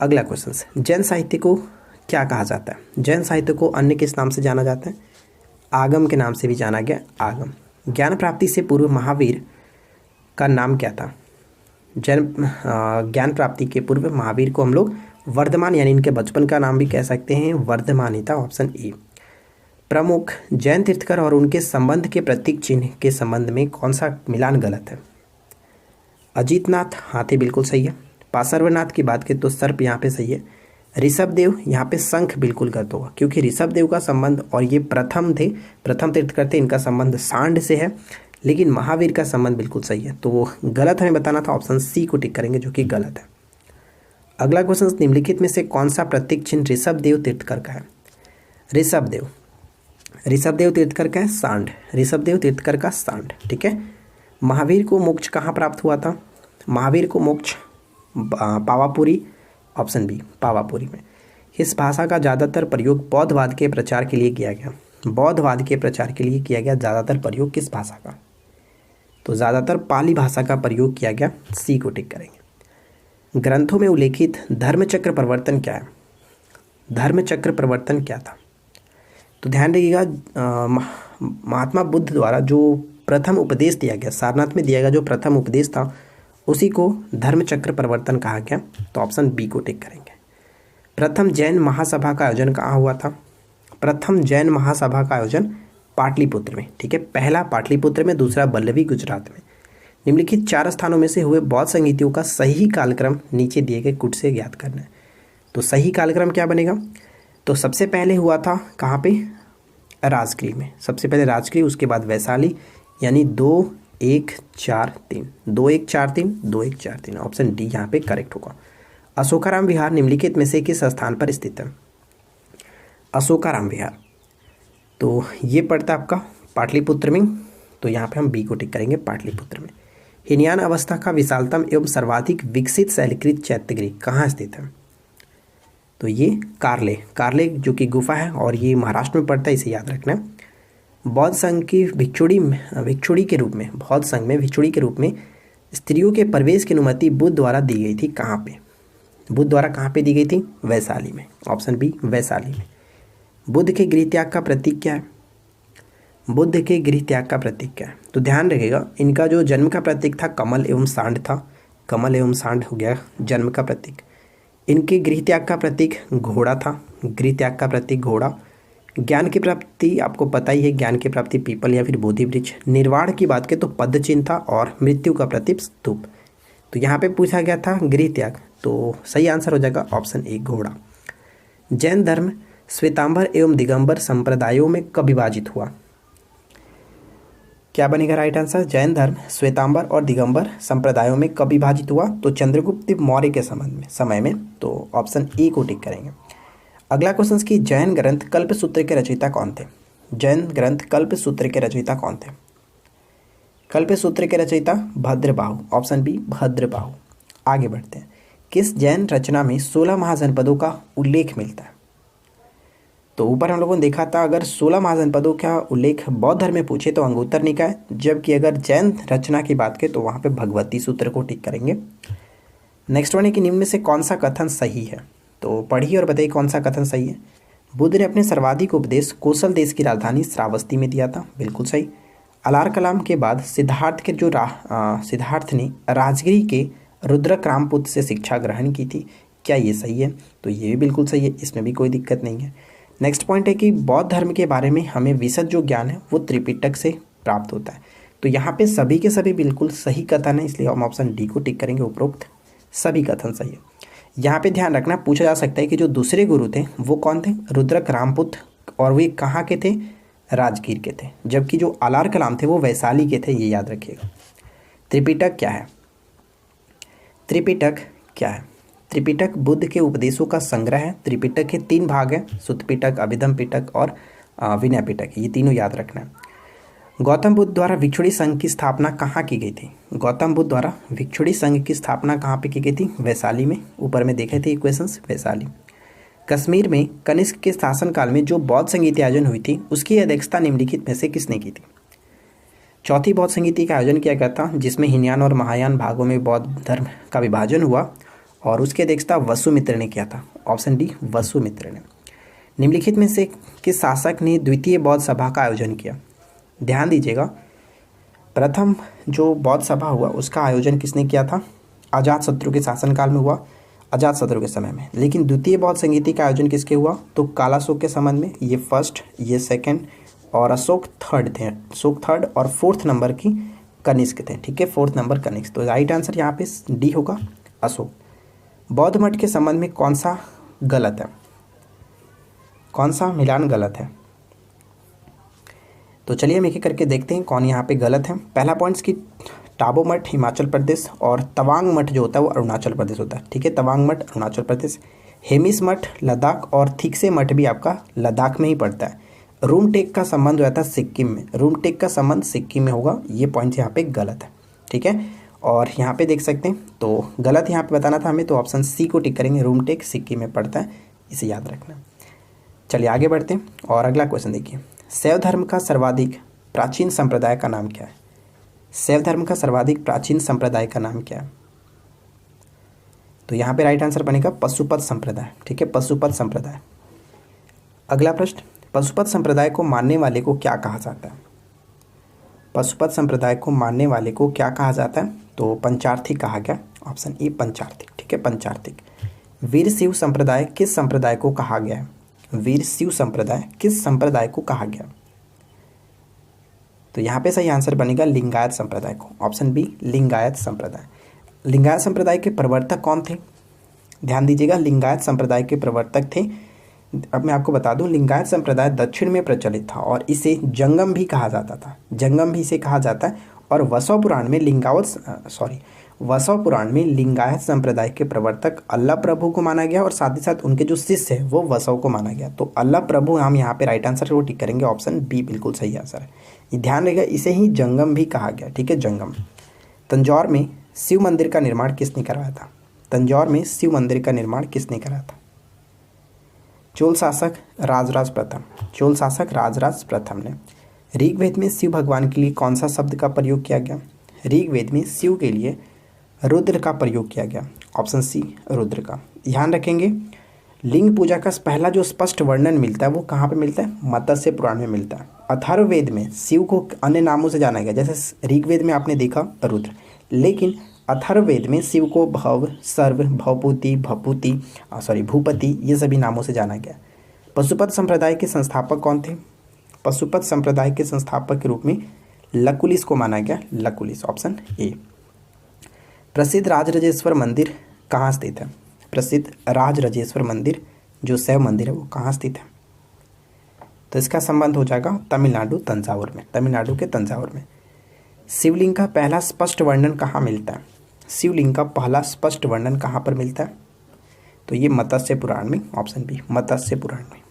अगला क्वेश्चन, जैन साहित्य को क्या कहा जाता है? जैन साहित्य को अन्य किस नाम से जाना जाता है? आगम के नाम से भी जाना गया, आगम। ज्ञान प्राप्ति से पूर्व महावीर का नाम क्या था? ज्ञान प्राप्ति के पूर्व महावीर को हम लोग वर्धमान यानी इनके बचपन का नाम भी कह सकते हैं, वर्धमान ही था, ऑप्शन ए। प्रमुख जैन तीर्थकर और उनके संबंध के प्रतीक चिन्ह के संबंध में कौन सा मिलान गलत है? अजीतनाथ हाथी बिल्कुल सही है। पार्श्वनाथ की बात करें तो सर्प यहाँ पे सही है। ऋषभदेव यहाँ पे शंख बिल्कुल गलत होगा, क्योंकि ऋषभदेव का संबंध और ये प्रथम तीर्थकर थे, इनका संबंध सांड से है, लेकिन महावीर का संबंध बिल्कुल सही है। तो वो गलत हमें बताना था, ऑप्शन सी को टिक करेंगे जो कि गलत है। अगला क्वेश्चन, निम्नलिखित में से कौन सा प्रतीक चिन्ह ऋषभदेव तीर्थकर का है? ऋषभदेव तीर्थकर का है सांड, ऋषभदेव तीर्थकर का सांड। ठीक है, महावीर को मोक्ष कहाँ प्राप्त हुआ था? महावीर को मोक्ष पावापुरी, ऑप्शन बी पावापुरी में। इस भाषा का ज़्यादातर प्रयोग बौद्धवाद के प्रचार के लिए किया गया। बौद्धवाद के प्रचार के लिए किया गया ज़्यादातर प्रयोग किस भाषा का? तो ज़्यादातर पाली भाषा का प्रयोग किया गया, सी को टिक करेंगे। ग्रंथों में उल्लेखित धर्मचक्र प्रवर्तन क्या है? धर्मचक्र प्रवर्तन क्या था? तो ध्यान रखिएगा, महात्मा बुद्ध द्वारा जो प्रथम उपदेश दिया गया, सारनाथ में दिया गया जो प्रथम उपदेश था, उसी को धर्मचक्र प्रवर्तन कहा गया। तो ऑप्शन बी को टिक करेंगे। प्रथम जैन महासभा का आयोजन कहाँ हुआ था? प्रथम जैन महासभा का आयोजन पाटलिपुत्र में। ठीक है, पहला पाटलिपुत्र में, दूसरा बल्लवी गुजरात में। निम्नलिखित 4 स्थानों में से हुए बौद्ध संगीतियों का सही कालक्रम नीचे दिए गए कुट से ज्ञात करना है। तो सही कालक्रम क्या बनेगा? तो सबसे पहले हुआ था कहाँ पे? राजगृह में। सबसे पहले राजगृह, उसके बाद वैशाली, यानी 2-1-4-3, 2-1-4-3, 2-1-4-3, ऑप्शन डी यहाँ पे करेक्ट होगा। अशोकाराम विहार निम्नलिखित में से किस स्थान पर स्थित है? अशोकाराम विहार, तो ये पड़ता है आपका पाटलिपुत्र में, तो यहाँ पे हम बी को टिक करेंगे, पाटलिपुत्र में। हीनयान अवस्था का विशालतम एवं सर्वाधिक विकसित शैलकृत चैत्यगृह कहाँ स्थित है? तो ये कारले जो कि गुफा है और ये महाराष्ट्र में पड़ता है, इसे याद रखना है। बौद्ध संघ की भिक्षुड़ी के रूप में, बौद्ध संघ में भिक्षुड़ी के रूप में स्त्रियों के प्रवेश की अनुमति बुद्ध द्वारा दी गई थी, कहाँ पे? बुद्ध द्वारा कहाँ पे दी गई थी? वैशाली में, ऑप्शन बी वैशाली में। बुद्ध के गृह त्याग का प्रतीक क्या है? बुद्ध के गृह त्याग का प्रतीक क्या है? तो ध्यान रखिएगा, इनका जो जन्म का प्रतीक था कमल एवं सांड था, कमल एवं सांड हो गया जन्म का प्रतीक। इनके गृह त्याग का प्रतीक घोड़ा था, गृह त्याग का प्रतीक घोड़ा। ज्ञान की प्राप्ति आपको पता ही है, ज्ञान की प्राप्ति पीपल या फिर बोधि वृक्ष। निर्वाण की बात करें तो पद चिन्ह था, और मृत्यु का प्रतीक स्तूप। तो यहाँ पे पूछा गया था गृह त्याग, तो सही आंसर हो जाएगा ऑप्शन ए घोड़ा। जैन धर्म श्वेतांबर एवं दिगंबर संप्रदायों में कब विभाजित हुआ? क्या बनेगा राइट आंसर? जैन धर्म श्वेतांबर और दिगंबर संप्रदायों में कब विभाजित हुआ? तो चंद्रगुप्त मौर्य के समय में, तो ऑप्शन ए को टिक करेंगे। अगला क्वेश्चन की जैन ग्रंथ कल्पसूत्र के रचयिता कौन थे? जैन ग्रंथ कल्पसूत्र के रचयिता कौन थे? कल्पसूत्र के रचयिता भद्रबाहु, ऑप्शन बी भद्रबाहु। आगे बढ़ते हैं। किस जैन रचना में 16 महाजनपदों का उल्लेख मिलता है? तो ऊपर हम लोगों ने देखा था, अगर 16 महाजनपदों का उल्लेख बौद्ध धर्म में पूछे तो अंगुत्तर निकाय, जबकि अगर जैन रचना की बात करें तो वहाँ पे भगवती सूत्र को टिक करेंगे। नेक्स्ट वन है कि निम्न में से कौन सा कथन सही है? तो पढ़िए और बताइए कौन सा कथन सही है। बुद्ध ने अपने सर्वाधिक उपदेश कौशल देश की राजधानी श्रावस्ती में दिया था, बिल्कुल सही। अलार कलाम के बाद सिद्धार्थ ने राजगिरी के रुद्रक रामपुत्र से शिक्षा ग्रहण की थी, क्या ये सही है? तो ये भी बिल्कुल सही है, इसमें भी कोई दिक्कत नहीं है। नेक्स्ट पॉइंट है कि बौद्ध धर्म के बारे में हमें विशद जो ज्ञान है वो त्रिपिटक से प्राप्त होता है। तो यहाँ पे सभी के सभी बिल्कुल सही कथन है, इसलिए हम ऑप्शन डी को टिक करेंगे, उपरोक्त सभी कथन सही है। यहाँ पे ध्यान रखना, पूछा जा सकता है कि जो दूसरे गुरु थे वो कौन थे? रुद्रक रामपुत्र, और वे कहाँ के थे? राजगीर के थे। जबकि जो अलार कलाम थे वो वैशाली के थे, ये याद रखिएगा। त्रिपिटक क्या है? त्रिपिटक क्या है? त्रिपिटक बुद्ध के उपदेशों का संग्रह है। त्रिपिटक के 3 भाग हैं, सुत्त पिटक, अभिधम पिटक और विनय पिटक, ये तीनों याद रखना है। गौतम बुद्ध द्वारा भिक्षुड़ी संघ की स्थापना कहाँ की गई थी? गौतम बुद्ध द्वारा भिक्षुड़ी संघ की स्थापना कहाँ पे की गई थी? वैशाली में। ऊपर में देखे थे क्वेश्चंस, वैशाली। कश्मीर में कनिष्क के शासनकाल में जो बौद्ध संगीति आयोजन हुई थी उसकी अध्यक्षता निम्नलिखित में से किसने की थी? चौथी बौद्ध संगीति का आयोजन किया गया था जिसमें हीनयान और महायान भागों में बौद्ध धर्म का विभाजन हुआ और उसकी अध्यक्षता वसुमित्र ने किया था। ऑप्शन डी वसुमित्र ने। निम्नलिखित में से किस शासक ने द्वितीय बौद्ध सभा का आयोजन किया? ध्यान दीजिएगा, प्रथम जो बौद्ध सभा हुआ उसका आयोजन किसने किया था? अजातशत्रु के शासनकाल में हुआ, अजातशत्रु के समय में। लेकिन द्वितीय बौद्ध संगीति का आयोजन किसके हुआ? तो कालाशोक के संबंध में। ये फर्स्ट, ये सेकंड और अशोक थर्ड थे। अशोक थर्ड और फोर्थ नंबर की कनिष्क थे। ठीक है, फोर्थ नंबर कनिष्क। तो राइट आंसर यहाँ पे डी होगा, अशोक। बौद्ध मठ के संबंध में कौन सा गलत है? कौन सा मिलान गलत है? तो चलिए हम एक एक करके देखते हैं कौन यहाँ पे गलत है। पहला पॉइंट्स की टाबो मठ हिमाचल प्रदेश और तवांग मठ जो होता है वो अरुणाचल प्रदेश होता है। ठीक है, तवांग मठ अरुणाचल प्रदेश, हेमिस मठ लद्दाख और थिकसे मठ भी आपका लद्दाख में ही पड़ता है। रूमटेक का संबंध रहता है सिक्किम में, रूमटेक का संबंध सिक्किम में होगा। ये पॉइंट यहाँ पे गलत है। ठीक है, और यहाँ पे देख सकते हैं तो गलत यहाँ पे बताना था हमें, तो ऑप्शन सी को टिक करेंगे। रूमटेक सिक्किम में पड़ता है, इसे याद रखना। चलिए आगे बढ़ते हैं और अगला क्वेश्चन देखिए। शैव धर्म का सर्वाधिक प्राचीन संप्रदाय का नाम क्या है? शैव धर्म का सर्वाधिक प्राचीन संप्रदाय का नाम क्या है? तो यहाँ पे राइट आंसर बनेगा पशुपत संप्रदाय। ठीक है, पशुपत संप्रदाय। अगला प्रश्न, पशुपत संप्रदाय को मानने वाले को क्या कहा जाता है? पशुपत संप्रदाय को मानने वाले को क्या कहा जाता है? तो पंचार्थी कहा गया। ऑप्शन ए पंचार्थी। ठीक है, पंचार्थिक। वीर शिव संप्रदाय किस संप्रदाय को कहा गया है? वीर शिव संप्रदाय किस संप्रदाय को कहा गया? तो यहाँ पे सही आंसर बनेगा लिंगायत संप्रदाय को। ऑप्शन बी लिंगायत संप्रदाय। लिंगायत संप्रदाय के प्रवर्तक कौन थे? ध्यान दीजिएगा, लिंगायत संप्रदाय के प्रवर्तक थे, अब मैं आपको बता दूं, लिंगायत संप्रदाय दक्षिण में प्रचलित था और इसे जंगम भी कहा जाता था। जंगम भी इसे कहा जाता है। और वसव पुराण में वसव पुराण में लिंगायत संप्रदाय के प्रवर्तक अल्लाह प्रभु को माना गया और साथ ही साथ उनके जो शिष्य है वो वसव को माना गया। तो अल्लाह प्रभु हम यहाँ पे राइट आंसर वो टिक करेंगे। ऑप्शन बी बिल्कुल सही आंसर है। ये ध्यान रहेगा, इसे ही जंगम भी कहा गया। ठीक है, जंगम। तंजौर में शिव मंदिर का निर्माण किसने करवाया था? तंजौर में शिव मंदिर का निर्माण किसने कराया था? चोल शासक राजराज प्रथम। चोल शासक राजराज प्रथम ने। ऋग्वेद में शिव भगवान के लिए कौन सा शब्द का प्रयोग किया गया? ऋग्वेद में शिव के लिए रुद्र का प्रयोग किया गया। ऑप्शन सी रुद्र का। ध्यान रखेंगे, लिंग पूजा का पहला जो स्पष्ट वर्णन मिलता है वो कहाँ पे मिलता है? मत्स्य पुराण में मिलता है। अथर्ववेद में शिव को अन्य नामों से जाना गया, जैसे ऋग्वेद में आपने देखा रुद्र, लेकिन अथर्ववेद में शिव को भव, सर्व, भवपूति, भूपति ये सभी नामों से जाना गया। पशुपत संप्रदाय के संस्थापक कौन थे? पशुपत संप्रदाय के संस्थापक के रूप में लकुलिस को माना गया। Lakulisa, option A. प्रसिद्ध राजराजेश्वर मंदिर कहाँ स्थित है? प्रसिद्ध राजराजेश्वर मंदिर जो शैव मंदिर है वो कहाँ स्थित है? तो इसका संबंध हो जाएगा तमिलनाडु तंजावुर में, तमिलनाडु के तंजावुर में। शिवलिंग का पहला स्पष्ट वर्णन कहाँ मिलता है? शिवलिंग का पहला स्पष्ट वर्णन कहाँ पर मिलता है? तो ये मत्स्य पुराण में। ऑप्शन बी मत्स्य पुराण में।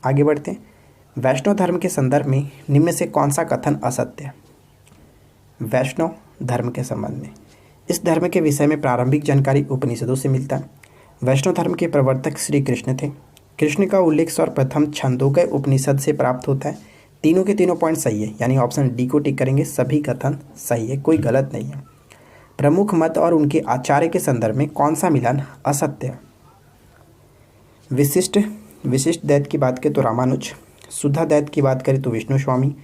आगे बढ़ते हैं। वैष्णव धर्म के संदर्भ में निम्न से कौन सा कथन असत्य है? वैष्णव धर्म के संबंध में, इस धर्म के विषय में प्रारंभिक जानकारी उपनिषदों से मिलता है। वैष्णव धर्म के प्रवर्तक श्री कृष्ण थे। कृष्ण का उल्लेख सर्वप्रथम छंदोग्य उपनिषद से प्राप्त होता है। तीनों के तीनों पॉइंट सही है, यानी ऑप्शन डी को टिक करेंगे। सभी कथन सही है, कोई गलत नहीं है। प्रमुख मत और उनके आचार्य के संदर्भ में कौन सा मिलान असत्य है? विशिष्ट दैत की बात करें तो रामानुज, शुद्धा दैत की बात करें तो विष्णु स्वामी,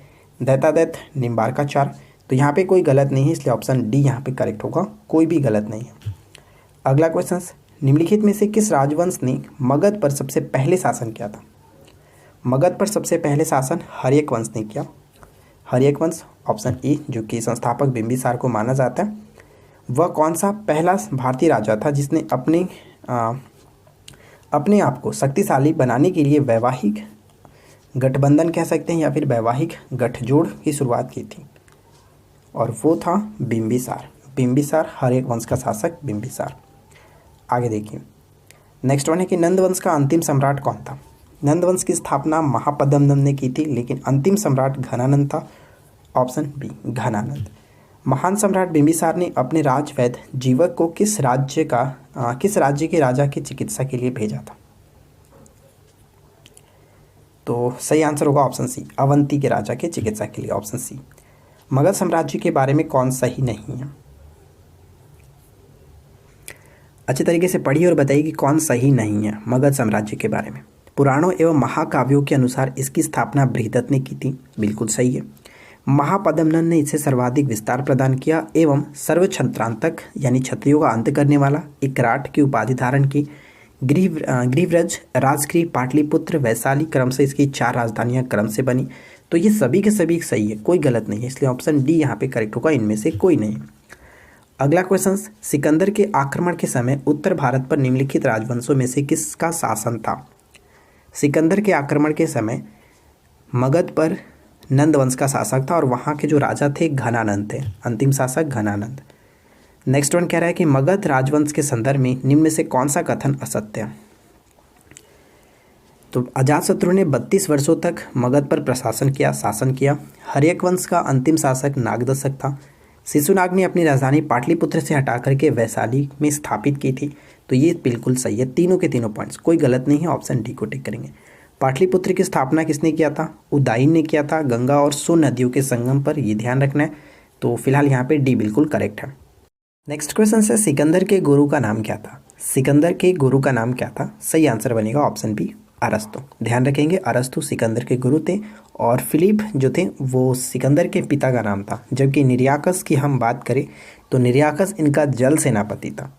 दैतादैत निम्बार्काचार्य। तो यहाँ पे कोई गलत नहीं है, इसलिए ऑप्शन डी यहाँ पे करेक्ट होगा, कोई भी गलत नहीं है। अगला क्वेश्चन, निम्नलिखित में से किस राजवंश ने मगध पर सबसे पहले शासन किया था? मगध पर सबसे पहले शासन हर्यक वंश ने किया। हर्यक वंश, ऑप्शन ए, जो कि संस्थापक बिंबिसार को माना जाता है। वह कौन सा पहला भारतीय राजा था जिसने अपने आप को शक्तिशाली बनाने के लिए वैवाहिक गठबंधन कह सकते हैं या फिर वैवाहिक गठजोड़ की शुरुआत की थी? और वो था बिंबिसार। बिंबिसार, हर्यक वंश का शासक बिंबिसार। आगे देखिए, नेक्स्ट वन है कि नंद वंश का अंतिम सम्राट कौन था? नंद वंश की स्थापना महापद्मनंद ने की थी, लेकिन अंतिम सम्राट घनानंद था। Option B Ghanananda. महान सम्राट बिंबिसार ने अपने राजवैद्य जीवक को किस राज्य के राजा की चिकित्सा के लिए भेजा था? तो सही आंसर होगा ऑप्शन सी, अवंती के राजा के चिकित्सा के लिए, ऑप्शन सी। मगध साम्राज्य के बारे में कौन सही नहीं है? अच्छे तरीके से पढ़िए और बताइए कि कौन सही नहीं है मगध साम्राज्य के बारे में। पुराणों एवं महाकाव्यों के अनुसार इसकी स्थापना बृहदत्त ने की थी, बिल्कुल सही है। महापद्मनंद ने इसे सर्वाधिक विस्तार प्रदान किया एवं सर्वछत्रांतक यानी क्षत्रियों का अंत करने वाला इकराट की उपाधि धारण की। गृहव्रज, राजगृह, पाटलिपुत्र, वैशाली क्रम से इसकी 4 राजधानियां क्रम से बनी। तो ये सभी के सभी सही है, कोई गलत नहीं है, इसलिए ऑप्शन डी यहाँ पे करेक्ट होगा, इनमें से कोई नहीं। अगला क्वेश्चन, सिकंदर के आक्रमण के समय उत्तर भारत पर निम्नलिखित राजवंशों में से किसका शासन था? सिकंदर के आक्रमण के समय मगध पर नंद वंश का शासक था और वहाँ के जो राजा थे घनानंद थे, अंतिम शासक घनानंद। नेक्स्ट वन कह रहा है कि मगध राजवंश के संदर्भ में निम्न में से कौन सा कथन असत्य है? तो अजातशत्रु ने 32 वर्षों तक मगध पर शासन किया। हर्यक वंश का अंतिम शासक नागदशक था। शिशुनाग ने अपनी राजधानी पाटलिपुत्र से हटा करके वैशाली में स्थापित की थी। तो ये बिल्कुल सही है, तीनों के तीनों पॉइंट्स, कोई गलत नहीं है, ऑप्शन डी को टिक करेंगे। पाटलिपुत्र की स्थापना किसने किया था? उदयन ने किया था, गंगा और सोन नदियों के संगम पर, ये ध्यान रखना है। तो फिलहाल यहाँ पे डी बिल्कुल करेक्ट है। नेक्स्ट क्वेश्चन है, सिकंदर के गुरु का नाम क्या था? सिकंदर के गुरु का नाम क्या था? सही आंसर बनेगा ऑप्शन बी, अरस्तु। ध्यान रखेंगे, अरस्तु सिकंदर के गुरु थे और फिलिप जो थे वो सिकंदर के पिता का नाम था। जबकि निरियाकस की हम बात करें तो निरियाकस इनका जल सेनापति था।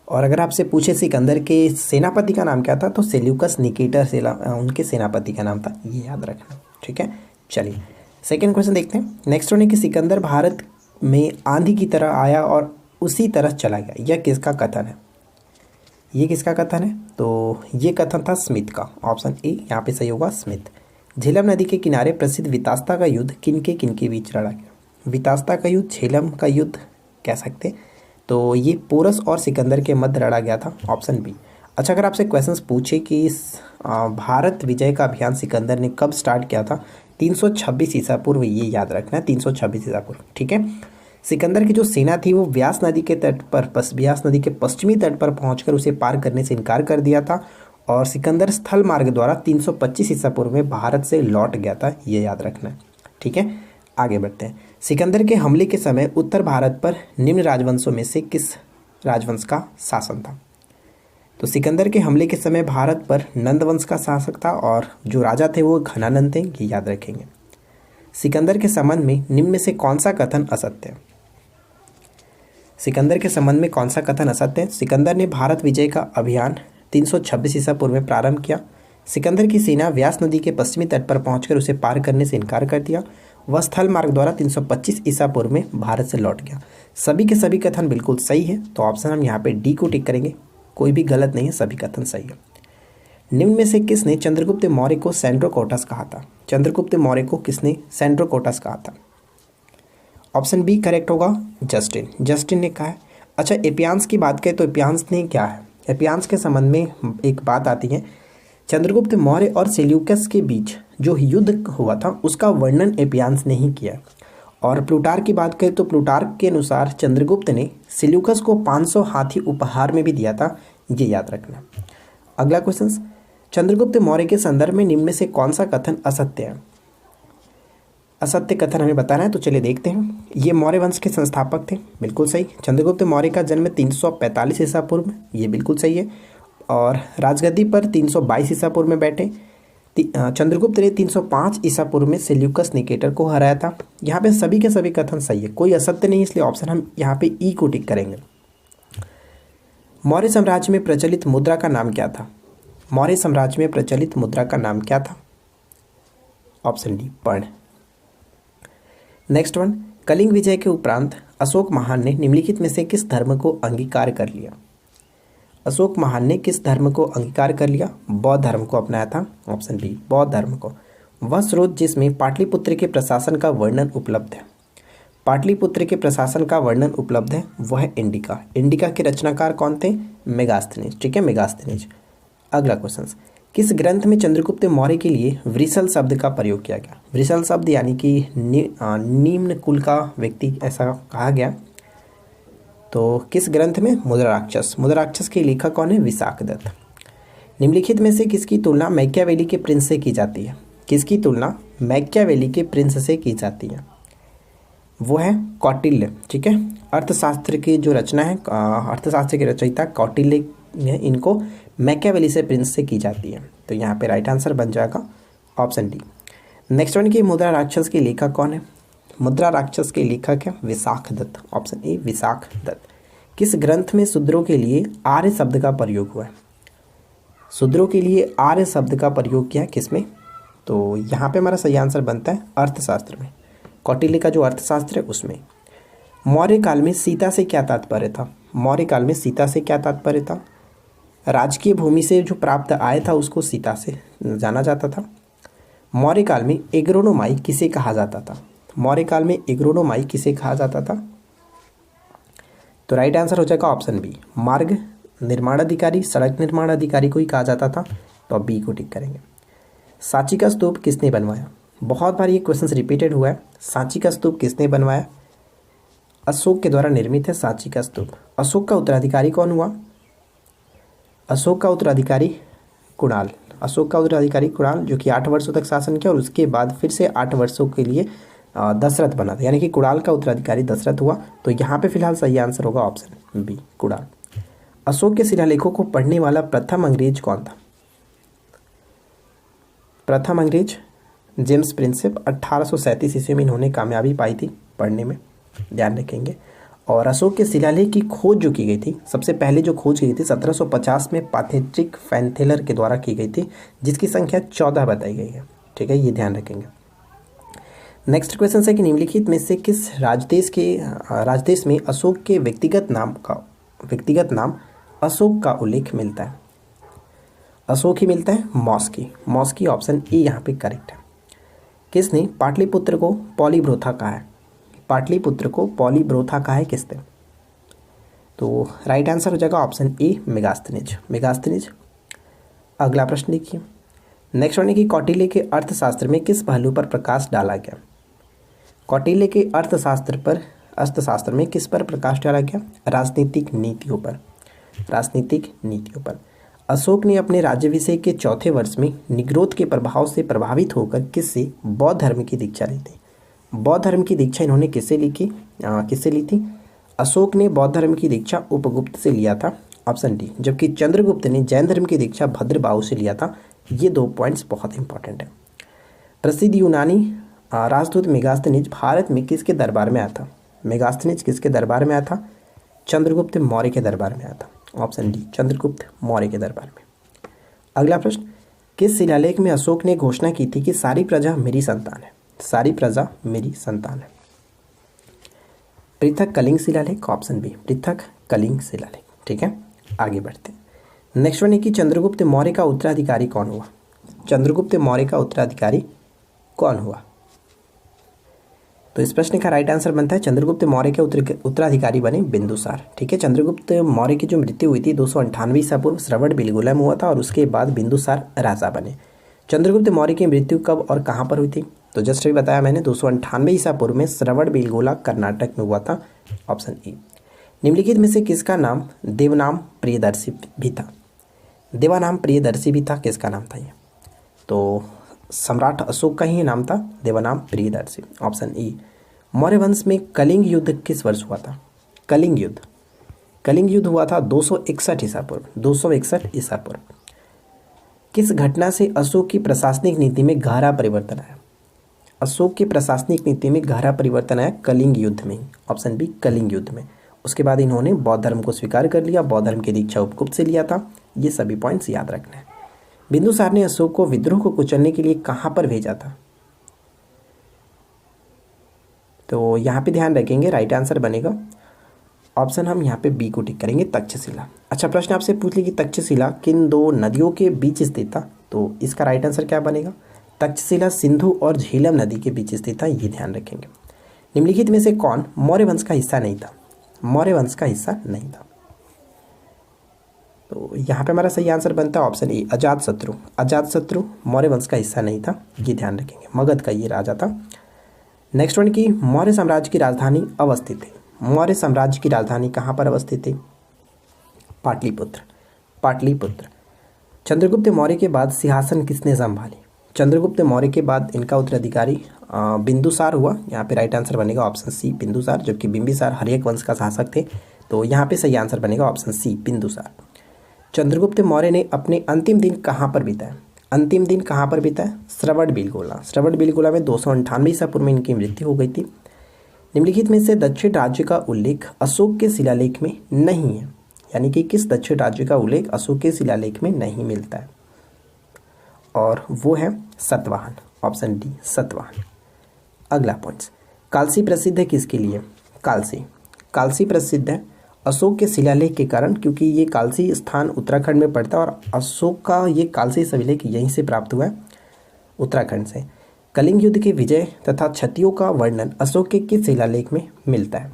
और अगर आपसे पूछे सिकंदर के सेनापति का नाम क्या था तो सेल्यूकस निकेटर उनके सेनापति का नाम था, ये याद रखना, ठीक है। चलिए सेकेंड क्वेश्चन देखते हैं। नेक्स्ट वन है कि सिकंदर भारत में आंधी की तरह आया और उसी तरह चला गया, यह किसका कथन है? ये किसका कथन है? तो ये कथन था स्मिथ का, ऑप्शन ए यहाँ पे सही होगा, स्मिथ। झेलम नदी के किनारे प्रसिद्ध वितास्ता का युद्ध किनके बीच लड़ा गया? वितास्ता का युद्ध, झेलम का युद्ध कह सकते, तो ये पोरस और सिकंदर के मध्य लड़ा गया था, ऑप्शन बी। अच्छा, अगर आपसे क्वेश्चंस पूछे कि इस भारत विजय का अभियान सिकंदर ने कब स्टार्ट किया था? 326 ईसा पूर्व, ये याद रखना है, 326 ईसा पूर्व, ठीक है। सिकंदर की जो सेना थी वो व्यास नदी के पश्चिमी तट पर पहुंचकर उसे पार करने से इनकार कर दिया था और सिकंदर स्थल मार्ग द्वारा 325 ईसा पूर्व में भारत से लौट गया था, ये याद रखना है, ठीक है। आगे बढ़ते हैं। सिकंदर के हमले के समय उत्तर भारत पर निम्न राजवंशों में से किस राजवंश का शासन था? तो सिकंदर के हमले के समय भारत पर नंद वंश का शासक था और जो राजा थे वो घनानंद थे, ये याद रखेंगे। सिकंदर के संबंध में निम्न में से कौन सा कथन असत्य है? सिकंदर के संबंध में कौन सा कथन असत्य है? सिकंदर ने भारत विजय का अभियान 326 ईसा पूर्व में प्रारंभ किया। सिकंदर की सेना व्यास नदी के पश्चिमी तट पर पहुंचकर उसे पार करने से इनकार कर दिया। वह स्थल मार्ग द्वारा 325 ईसा पूर्व में भारत से लौट गया। सभी के सभी कथन बिल्कुल सही है, तो ऑप्शन हम यहाँ पे डी को टिक करेंगे, कोई भी गलत नहीं है, सभी कथन सही है। निम्न में से किसने चंद्रगुप्त मौर्य को सेंड्रोकोटस कहा था? चंद्रगुप्त मौर्य को किसने सेंड्रोकोटस कहा था? ऑप्शन बी करेक्ट होगा, जस्टिन ने कहा है। अच्छा, एपियान्स की बात करें तो एपियान्स ने क्या है? एपियान्स के संबंध में एक बात आती है, चंद्रगुप्त मौर्य और सेल्यूकस के बीच जो युद्ध हुआ था उसका वर्णन एपियान्स ने ही किया। और प्लूटार्क की बात करें तो प्लूटार्क के अनुसार चंद्रगुप्त ने सेल्यूकस को 500 हाथी उपहार में भी दिया था, ये याद रखना। अगला क्वेश्चन, चंद्रगुप्त मौर्य के संदर्भ में निम्न में से कौन सा कथन असत्य है? असत्य कथन हमें बताना है, तो चलिए देखते हैं। ये मौर्य वंश के संस्थापक थे, बिल्कुल सही। चंद्रगुप्त मौर्य का जन्म 345 ईसा पूर्व में, ये बिल्कुल सही है। और राजगद्दी पर 322 ईसा पूर्व में बैठे। चंद्रगुप्त ने 305 ईसा पूर्व में सेल्यूकस निकेटर को हराया था। यहाँ पे सभी के सभी कथन सही है, कोई असत्य नहीं, इसलिए ऑप्शन हम यहाँ पे ई को टिक करेंगे। मौर्य साम्राज्य में प्रचलित मुद्रा का नाम क्या था? मौर्य साम्राज्य में प्रचलित मुद्रा का नाम क्या था? ऑप्शन डी पर्ण। नेक्स्ट वन, कलिंग विजय के उपरांत अशोक महान ने निम्नलिखित में से किस धर्म को अंगीकार कर लिया? अशोक महान ने किस धर्म को अंगीकार कर लिया? बौद्ध धर्म को अपनाया था, ऑप्शन बी बौद्ध धर्म को। वह स्रोत जिसमें पाटलिपुत्र के प्रशासन का वर्णन उपलब्ध है, पाटलिपुत्र के प्रशासन का वर्णन उपलब्ध है, वह है इंडिका। इंडिका के रचनाकार कौन थे? मेगास्थनीज, ठीक है, मेगास्थनीज। अगला क्वेश्चन, किस ग्रंथ में चंद्रगुप्त मौर्य के लिए वृषल शब्द का प्रयोग किया गया? वृषल शब्द यानी कि निम्न कुल का व्यक्ति, ऐसा कहा गया। तो किस ग्रंथ में? मुद्रा राक्षस। मुद्रा राक्षस के लेखक कौन है? विशाखदत्त। निम्नलिखित में से किसकी तुलना मैकियावेली के प्रिंस से की जाती है? किसकी तुलना मैकियावेली के प्रिंस से की जाती है? वो है कौटिल्य। ठीक है, अर्थशास्त्र की जो रचना है, अर्थशास्त्र के रचयिता कौटिल्य ने, इनको मैकियावेली से प्रिंस से की जाती है। तो यहाँ पे राइट आंसर बन जाएगा ऑप्शन डी। नेक्स्ट वन की मुद्रा राक्षस के लेखक कौन है? मुद्रा राक्षस के लेखक है विशाख दत्त। Option A Vishakh Datta. किस ग्रंथ में शूद्रों के लिए आर्य शब्द का प्रयोग हुआ है? शूद्रों के लिए आर्य शब्द का प्रयोग किया है किसमें? तो यहाँ पे हमारा सही आंसर बनता है अर्थशास्त्र में, कौटिल्य का जो अर्थशास्त्र है उसमें। मौर्य काल में सीता से क्या तात्पर्य था? मौर्य काल में सीता से क्या तात्पर्य था? राजकीय भूमि से जो प्राप्त आय था उसको सीता से जाना जाता था। मौर्य काल में एग्रोनोमाई किसे कहा जाता था? मौर्य काल में एग्रोनोमाई किसे कहा जाता था? तो राइट आंसर हो जाएगा ऑप्शन बी, मार्ग निर्माण अधिकारी, सड़क निर्माण अधिकारी को ही कहा जाता था। तो अब बी को टिक करेंगे। सांची का स्तूप किसने बनवाया? बहुत बार ये क्वेश्चन रिपीटेड हुआ है। सांची का स्तूप किसने बनवाया? अशोक के द्वारा निर्मित है सांची का स्तूप। अशोक का उत्तराधिकारी कौन हुआ? अशोक का उत्तराधिकारी कुणाल। अशोक का उत्तराधिकारी कुणाल, जो कि 8 वर्षों तक शासन किया और उसके बाद फिर से 8 वर्षों के लिए दशरथ बना था, यानी कि कुणाल का उत्तराधिकारी दशरथ हुआ। तो यहाँ पे फिलहाल सही आंसर होगा ऑप्शन बी, कुणाल। अशोक के शिलालेखों को पढ़ने वाला प्रथम अंग्रेज कौन था? प्रथम अंग्रेज जेम्स प्रिंसेप। 1837 ईस्वी में इन्होंने कामयाबी पाई थी पढ़ने में, ध्यान रखेंगे। और अशोक के शिलालेख की खोज जो की गई थी, सबसे पहले जो खोज की गई थी 1750 में पैट्रिक फैनथेलर के द्वारा की गई थी, जिसकी संख्या 14 बताई गई है। ठीक है, ये ध्यान रखेंगे। नेक्स्ट क्वेश्चन है कि निम्नलिखित में से किस राजदेश में अशोक के व्यक्तिगत नाम अशोक का उल्लेख मिलता है? अशोक ही मिलता है, मॉस्की ऑप्शन ए यहाँ पे करेक्ट है। किसने पाटलिपुत्र को पॉलीब्रोथा कहा है? पाटलिपुत्र को पॉलीब्रोथा कहा है किसने? तो राइट आंसर हो जाएगा ऑप्शन ए, मेगास्थनीज। अगला प्रश्न देखिए। नेक्स्ट वन है कि कौटिल्य के अर्थशास्त्र में किस पहलू पर प्रकाश डाला गया? कौटिल्य के अर्थशास्त्र में किस पर प्रकाश डाला गया? राजनीतिक नीतियों पर। अशोक ने अपने राज्याभिषेक के चौथे वर्ष में निग्रोध के प्रभाव से प्रभावित होकर किससे बौद्ध धर्म की दीक्षा ली थी? बौद्ध धर्म की दीक्षा इन्होंने किससे ली थी? अशोक ने बौद्ध धर्म की दीक्षा उपगुप्त से लिया था, ऑप्शन डी। जबकि चंद्रगुप्त ने जैन धर्म की दीक्षा भद्रबाहु से लिया था। ये 2 पॉइंट्स बहुत इंपॉर्टेंट है। प्रसिद्ध यूनानी राजदूत मेगास्थनीज भारत में किसके दरबार में आया था? मेगास्थनीज किसके दरबार में आया था? चंद्रगुप्त मौर्य के दरबार में आया था, ऑप्शन डी, चंद्रगुप्त मौर्य के दरबार में। अगला प्रश्न, किस शिलालेख में अशोक ने घोषणा की थी कि सारी प्रजा मेरी संतान है? सारी प्रजा मेरी संतान है। पृथक कलिंग शिलालेख, ऑप्शन बी, पृथक कलिंग शिलालेख। ठीक है, आगे बढ़ते हैं। नेक्स्ट वन है कि चंद्रगुप्त मौर्य का उत्तराधिकारी कौन हुआ? चंद्रगुप्त मौर्य का उत्तराधिकारी कौन हुआ? तो इस प्रश्न का राइट आंसर बनता है चंद्रगुप्त मौर्य के उत्तराधिकारी बने बिंदुसार। ठीक है, चंद्रगुप्त मौर्य की जो मृत्यु हुई थी 298 ईसा पूर्व श्रवणबेलगोला में हुआ था और उसके बाद बिंदुसार राजा बने। चंद्रगुप्त मौर्य की मृत्यु कब और कहाँ पर हुई थी? तो जस्ट अभी बताया मैंने, 298 ईसा पूर्व में श्रवणबेलगोला कर्नाटक में हुआ था, ऑप्शन ए। निम्नलिखित में से किसका नाम देवनाम प्रियदर्शी भी था? देवानाम प्रियदर्शी भी था, किसका नाम था ये? तो सम्राट अशोक का ही नाम था देवानाम प्रियदर्शी, ऑप्शन ए। मौर्य वंश में कलिंग युद्ध किस वर्ष हुआ था? कलिंग युद्ध हुआ था 261 ईसा पूर्व, 261 ईसा पूर्व। किस घटना से अशोक की प्रशासनिक नीति में गहरा परिवर्तन आया? अशोक की प्रशासनिक नीति में गहरा परिवर्तन आया कलिंग युद्ध में, ऑप्शन बी, कलिंग युद्ध में। उसके बाद इन्होंने बौद्ध धर्म को स्वीकार कर लिया, बौद्ध धर्म की दीक्षा उपगुप्त से लिया था। ये सभी पॉइंट्स याद रखना है। बिंदुसार ने अशोक को विद्रोह को कुचलने के लिए कहाँ पर भेजा था? तो यहाँ पे ध्यान रखेंगे, राइट आंसर बनेगा ऑप्शन, हम यहाँ पे बी को टिक करेंगे, तक्षशिला। अच्छा, प्रश्न आपसे पूछ ली कि तक्षशिला किन 2 नदियों के बीच स्थित था? तो इसका राइट आंसर क्या बनेगा? तक्षशिला सिंधु और झेलम नदी के बीच स्थित था, ये ध्यान रखेंगे। निम्नलिखित में से कौन मौर्य वंश का हिस्सा नहीं था? मौर्य वंश का हिस्सा नहीं था। तो यहाँ पे हमारा सही आंसर बनता है ऑप्शन ए, अजातशत्रु मौर्य वंश का हिस्सा नहीं था, ये ध्यान रखेंगे। मगध का ये राजा था। नेक्स्ट वन की मौर्य साम्राज्य की राजधानी अवस्थित है। मौर्य साम्राज्य की राजधानी कहाँ पर अवस्थित है? पाटलिपुत्र। चंद्रगुप्त मौर्य के बाद सिंहासन किसने संभाली? चंद्रगुप्त मौर्य के बाद इनका उत्तराधिकारी बिंदुसार हुआ। यहाँ पे राइट आंसर बनेगा ऑप्शन सी बिंदुसार, जबकि बिंबिसार हर्यक वंश का शासक थे। तो यहाँ पे सही आंसर बनेगा ऑप्शन सी बिंदुसार। चंद्रगुप्त मौर्य ने अपने अंतिम दिन कहाँ पर बिताए? अंतिम दिन कहाँ पर बिताए? श्रवणबेलगोला। श्रवणबेलगोला में 298 ईसा पूर्व में इनकी मृत्यु हो गई थी। निम्नलिखित में से दक्षिण राज्य का उल्लेख अशोक के शिलालेख में नहीं है, यानी कि किस दक्षिण राज्य का उल्लेख अशोक के शिलालेख में नहीं मिलता है? और वो है सतवाहन, ऑप्शन डी सतवाहन। अगला पॉइंट्स, कालसी प्रसिद्ध है किसके लिए? कालसी प्रसिद्ध है अशोक के शिलालेख के कारण, क्योंकि ये कालसी स्थान उत्तराखंड में पड़ता है और अशोक का ये कालसी शिलालेख यहीं से प्राप्त हुआ है, उत्तराखंड से। कलिंग युद्ध के विजय तथा क्षतियों का वर्णन अशोक के किस शिलालेख में मिलता है?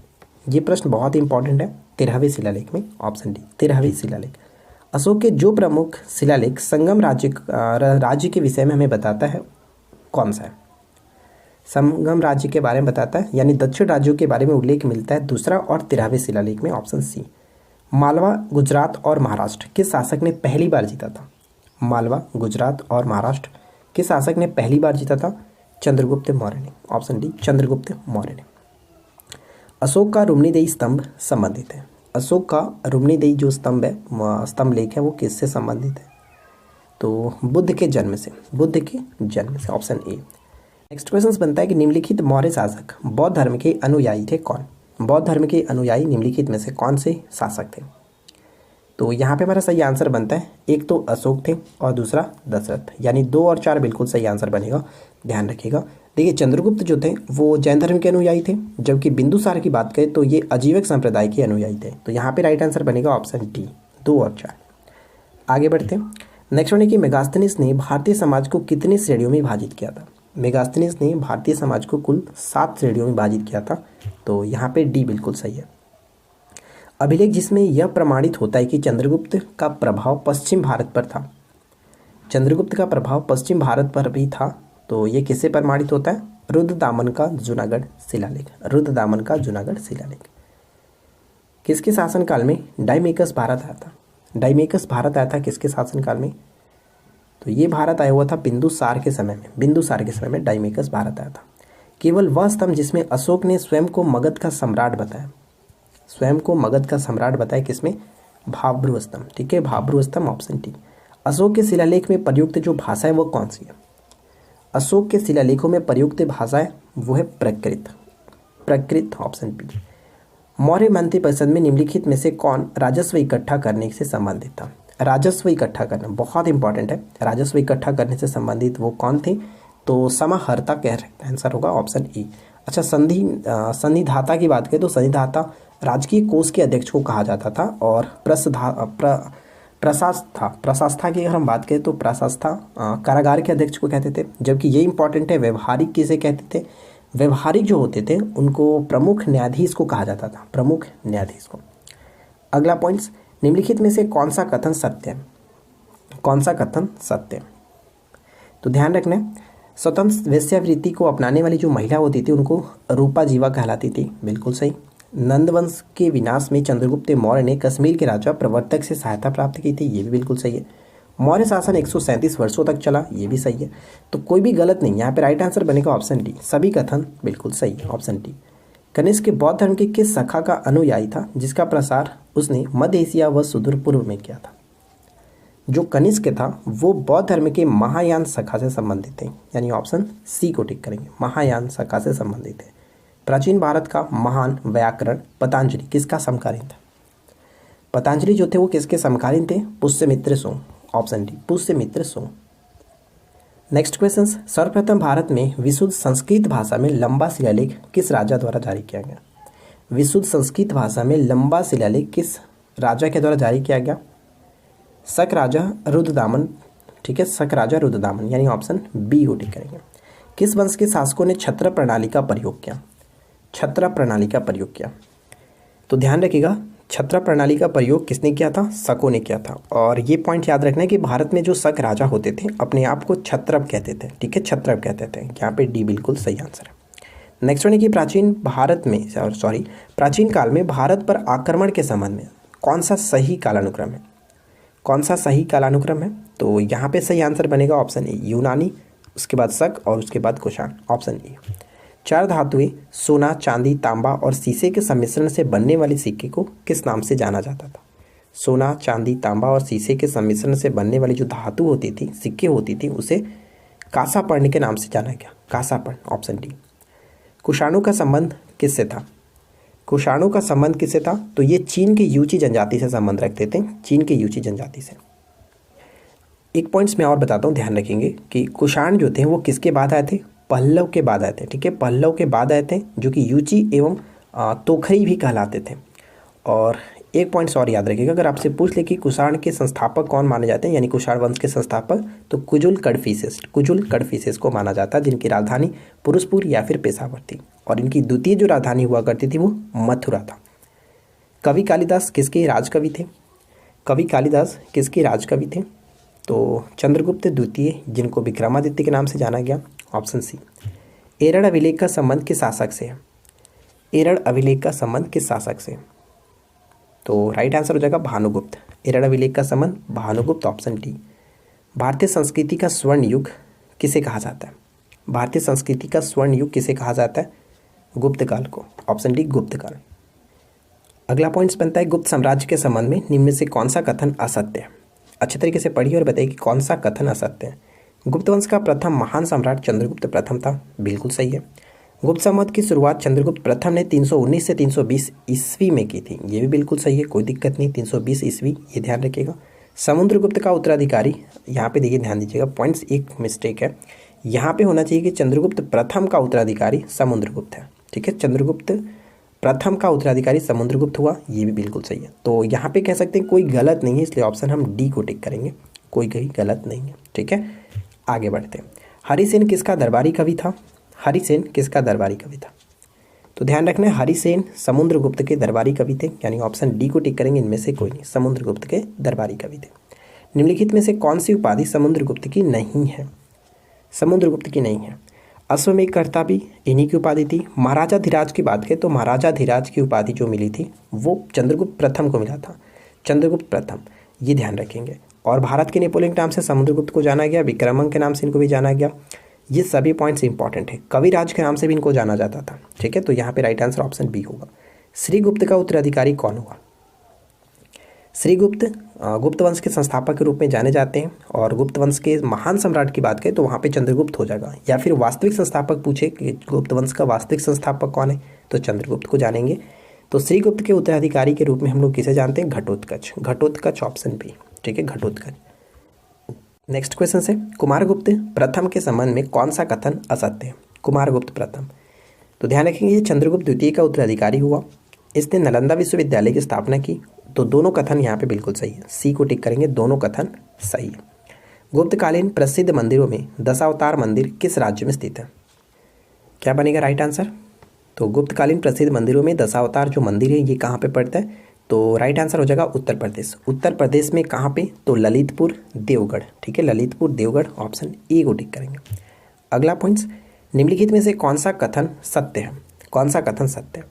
ये प्रश्न बहुत इंपॉर्टेंट है, 13वें शिलालेख में, ऑप्शन डी 13वें शिलालेख। अशोक के जो प्रमुख शिलालेख संगम राज्य के विषय में हमें बताता है, कौन सा है? संगम राज्य के बारे में बताता है, यानी दक्षिण राज्यों के बारे में उल्लेख मिलता है दूसरा और 13वें शिलालेख में, ऑप्शन सी। मालवा, गुजरात और महाराष्ट्र किस शासक ने पहली बार जीता था? मालवा, गुजरात और महाराष्ट्र किस शासक ने पहली बार जीता था? चंद्रगुप्त मौर्य ने, ऑप्शन डी चंद्रगुप्त मौर्य ने। अशोक का रुम्नीदेही स्तंभ संबंधित है। अशोक का रुम्नीदेही जो स्तंभ है, स्तंभ लेख है, वो किससे संबंधित है? तो बुद्ध के जन्म से, ऑप्शन ए। नेक्स्ट क्वेश्चन बनता है कि निम्नलिखित मौर्य शासक बौद्ध धर्म के अनुयायी थे कौन? बौद्ध धर्म के अनुयायी निम्नलिखित में से कौन से शासक थे? तो यहाँ पे हमारा सही आंसर बनता है, एक तो अशोक थे और दूसरा दशरथ, यानी 2 और 4 बिल्कुल सही आंसर बनेगा, ध्यान रखिएगा। देखिए चंद्रगुप्त जो थे वो जैन धर्म के अनुयायी थे, जबकि बिंदुसार की बात करें तो ये अजीवक संप्रदाय के अनुयायी थे। तो यहाँ पे राइट आंसर बनेगा ऑप्शन डी 2 और 4। आगे बढ़ते हैं। नेक्स्ट वन है कि मेगास्थनीज ने भारतीय समाज को कितनी श्रेणियों में विभाजित किया था? मेगास्थनीज ने भारतीय समाज को कुल 7 श्रेणियों में विभाजित किया था। तो यहाँ पे डी बिल्कुल सही है। अभिलेख जिसमें यह प्रमाणित होता है कि चंद्रगुप्त का प्रभाव पश्चिम भारत पर था, चंद्रगुप्त का प्रभाव पश्चिम भारत पर भी था, तो ये किससे प्रमाणित होता है? रुद्रदामन का जूनागढ़ शिलालेख, रुद्रदामन का जूनागढ़ शिलालेख। किसके शासनकाल में डायमेकस भारत आया था? डायमेकस भारत आया था किसके शासनकाल में? तो ये भारत आया हुआ था बिंदुसार के समय में, बिंदुसार के समय में डायमेकस भारत आया था। केवल वह स्तंभ जिसमें अशोक ने स्वयं को मगध का सम्राट बताया, स्वयं को मगध का सम्राट बताया, किसमें? भाब्रू स्तंभ, ठीक है, भाब्रू स्तंभ, ऑप्शन टी। अशोक के शिलालेख में प्रयुक्त जो भाषा है वो कौन सी है? अशोक के शिलालेखों में प्रयुक्त भाषा है वो है प्राकृत, ऑप्शन बी। मौर्य मंत्रिपरिषद में निम्नलिखित में से कौन राजस्व इकट्ठा करने से संबंधित था? राजस्व इकट्ठा करना बहुत इंपॉर्टेंट है, राजस्व इकट्ठा करने से संबंधित वो कौन थे? तो समाहर्ता कह रहे, आंसर होगा ऑप्शन ए। अच्छा, संधिधाता की बात करें तो संधिधाता राजकीय कोष के अध्यक्ष को कहा जाता था, और प्रशास्था की अगर हम बात करें तो प्रशास्था कारागार के अध्यक्ष को कहते थे, जबकि ये इंपॉर्टेंट है, व्यवहारिक किसे कहते थे? व्यवहारिक जो होते थे उनको प्रमुख न्यायाधीश को कहा जाता था, प्रमुख न्यायाधीश को। अगला पॉइंट्स, निम्नलिखित में से कौन सा कथन सत्य है? कौन सा कथन सत्य है? तो ध्यान रखना, स्वतंत्र वेश्यावृत्ति को अपनाने वाली जो महिला होती थी उनको रूपा जीवा कहलाती थी, बिल्कुल सही। नंदवंश के विनाश में चंद्रगुप्त मौर्य ने कश्मीर के राजा प्रवर्तक से सहायता प्राप्त की थी, ये भी बिल्कुल सही है। मौर्य शासन 137 वर्षों तक चला, ये भी सही है। तो कोई भी गलत नहीं, यहाँ पे राइट आंसर बनेगा ऑप्शन डी, सभी कथन बिल्कुल सही है, ऑप्शन डी। कनिष्क बौद्ध धर्म के किस शाखा का अनुयायी था जिसका प्रसार उसने मध्य एशिया व सुदूर पूर्व में किया था? जो कनिष्क था वो बौद्ध धर्म के महायान शाखा से संबंधित थे, यानी ऑप्शन सी को टिक करेंगे, महायान शाखा से संबंधित है। प्राचीन भारत का महान व्याकरण पतंजलि किसका समकालीन था? पतंजलि जो थे वो किसके समकालीन थे? पुष्यमित्र सोम, ऑप्शन डी पुष्यमित्र सोम। नेक्स्ट क्वेश्चन, सर्वप्रथम भारत में विशुद्ध संस्कृत भाषा में लंबा शिलालेख किस राजा द्वारा जारी किया गया? विशुद्ध संस्कृत भाषा में लंबा शिलालेख किस राजा के द्वारा जारी किया गया? शक राजा रुद्रदामन, ठीक है, शक राजा रुद्रदामन, यानी ऑप्शन बी को टिक करेंगे। किस वंश के शासकों ने छत्र प्रणाली का प्रयोग किया? छत्र प्रणाली का प्रयोग किया, तो ध्यान रखिएगा, छत्र प्रणाली का प्रयोग किसने किया था? शकों ने किया था। और ये पॉइंट याद रखना है कि भारत में जो शक राजा होते थे अपने आप को क्षत्रप कहते थे, ठीक है, क्षत्रप कहते थे। यहाँ पे डी बिल्कुल सही आंसर है। नेक्स्ट वन है कि प्राचीन काल में भारत पर आक्रमण के संबंध में कौन सा सही कालानुक्रम है? कौन सा सही कालानुक्रम है? तो यहाँ पे सही आंसर बनेगा ऑप्शन ए यूनानी, उसके बाद शक और उसके बाद कुषाण, ऑप्शन ए। 4 धातुएं सोना, चांदी, तांबा और शीशे के सम्मिश्रण से बनने वाले सिक्के को किस नाम से जाना जाता था? सोना, चांदी, तांबा और शीशे के सम्मिश्रण से बनने वाली जो धातु होती थी, सिक्के होती थी, उसे कांसापर्ण के नाम से जाना गया, कांसापर्ण, ऑप्शन डी। कुषाणों का संबंध किससे था? कुषाणों का संबंध किससे था? तो ये चीन के यूची जनजाति से संबंध रखते थे, चीन के यूची जनजाति से। एक पॉइंट्स मैं और बताता हूँ, ध्यान रखेंगे कि कुषाण जो थे वो किसके बाद आए थे? पल्लव के बाद आए थे, ठीक है, पल्लव के बाद आए थे, जो कि यूची एवं तोखरी भी कहलाते थे। और एक पॉइंट्स और याद रखिएगा, अगर आपसे पूछ ले कि कुषाण के संस्थापक कौन माने जाते हैं, यानी कुषाण वंश के संस्थापक, तो कुजुल कडफिसेस को माना जाता है, जिनकी राजधानी पुरुषपुर या फिर पेशावर थी। और इनकी द्वितीय जो राजधानी हुआ करती थी वो मथुरा था। कवि कालिदास किसके राजकवि थे? कवि कालिदास किसके राजकवि थे? तो चंद्रगुप्त द्वितीय, जिनको विक्रमादित्य के नाम से जाना गया, ऑप्शन सी। एरड़ अभिलेख का संबंध किस शासक से है? एरड़ अभिलेख का संबंध किस शासक से? तो राइट आंसर हो जाएगा भानुगुप्त। एरड़ अभिलेख का संबंध भानुगुप्त, ऑप्शन डी। भारतीय संस्कृति का स्वर्ण युग किसे कहा जाता है? भारतीय संस्कृति का स्वर्ण युग किसे कहा जाता है? गुप्त काल को, ऑप्शन डी, गुप्त काल। अगला पॉइंट्स बनता है गुप्त साम्राज्य के संबंध में निम्न में से कौन सा कथन असत्य है? अच्छे तरीके से पढ़िए और बताइए कि कौन सा कथन असत्य है। गुप्त वंश का प्रथम महान सम्राट चंद्रगुप्त प्रथम था, बिल्कुल सही है। गुप्त संवत की शुरुआत चंद्रगुप्त प्रथम ने 319 से 320 ईस्वी में की थी, ये भी बिल्कुल सही है, कोई दिक्कत नहीं, 320 ईस्वी, ये ध्यान रखिएगा। समुद्रगुप्त का उत्तराधिकारी, यहाँ पे देखिए ध्यान दीजिएगा, पॉइंट्स एक मिस्टेक है, यहाँ पे होना चाहिए कि चंद्रगुप्त प्रथम का उत्तराधिकारी समुद्रगुप्त है, ठीक है, चंद्रगुप्त प्रथम का उत्तराधिकारी समुद्रगुप्त हुआ, ये भी बिल्कुल सही है। तो यहाँ पे कह सकते हैं कोई गलत नहीं है, इसलिए ऑप्शन हम डी को टिक करेंगे, कोई कहीं गलत नहीं है, ठीक है। आगे बढ़ते हैं। हरिसेन किसका दरबारी कवि था? हरिसेन किसका दरबारी कवि था? तो ध्यान रखना है, हरिसेन समुद्रगुप्त के दरबारी कवि थे, यानी ऑप्शन डी को टिक करेंगे, इनमें से कोई नहीं, समुद्रगुप्त के दरबारी कवि थे। निम्नलिखित में से कौन सी उपाधि समुद्रगुप्त की नहीं है? समुद्रगुप्त की नहीं है। अश्वमेध कर्ता भी इन्हीं की उपाधि थी। महाराजा धीराज की बात करें तो महाराजा धीराज की उपाधि जो मिली थी वो चंद्रगुप्त प्रथम को मिला था, चंद्रगुप्त प्रथम, ये ध्यान रखेंगे। और भारत के नेपोलियन के नाम से समुद्रगुप्त को जाना गया, विक्रमंक के नाम से इनको भी जाना गया, ये सभी पॉइंट्स इंपॉर्टेंट है। कविराज के नाम से भी इनको जाना जाता था, ठीक है। तो यहाँ पे राइट आंसर ऑप्शन बी होगा। श्रीगुप्त का उत्तराधिकारी कौन हुआ? श्रीगुप्त गुप्त वंश के संस्थापक के रूप में जाने जाते हैं, और गुप्त वंश के महान सम्राट की बात करें तो वहाँ पे चंद्रगुप्त हो जाएगा। या फिर वास्तविक संस्थापक पूछे कि गुप्त वंश का वास्तविक संस्थापक कौन है, तो चंद्रगुप्त को जानेंगे। तो श्रीगुप्त के उत्तराधिकारी के रूप में हम लोग किसे जानते हैं? घटोत्कच, घटोत्कच, ऑप्शन बी, ठीक है, घटोत्कच। नेक्स्ट क्वेश्चन से, कुमारगुप्त प्रथम के संबंध में कौन सा कथन असत्य है? कुमारगुप्त प्रथम, तो ध्यान रखेंगे ये चंद्रगुप्त द्वितीय का उत्तराधिकारी हुआ, इसने नालंदा विश्वविद्यालय की स्थापना की, तो दोनों कथन यहाँ पे बिल्कुल सही है, सी को टिक करेंगे, दोनों कथन सही है। गुप्तकालीन प्रसिद्ध मंदिरों में दशावतार मंदिर किस राज्य में स्थित है? क्या बनेगा राइट आंसर? तो गुप्तकालीन प्रसिद्ध मंदिरों में दशावतार जो मंदिर है ये कहाँ पे पड़ता है? तो राइट आंसर हो जाएगा उत्तर प्रदेश। उत्तर प्रदेश में कहाँ पे? तो ललितपुर देवगढ़, ठीक है, ललितपुर देवगढ़, ऑप्शन ए को टिक करेंगे। अगला पॉइंट्स, निम्नलिखित में से कौन सा कथन सत्य है? कौन सा कथन सत्य है?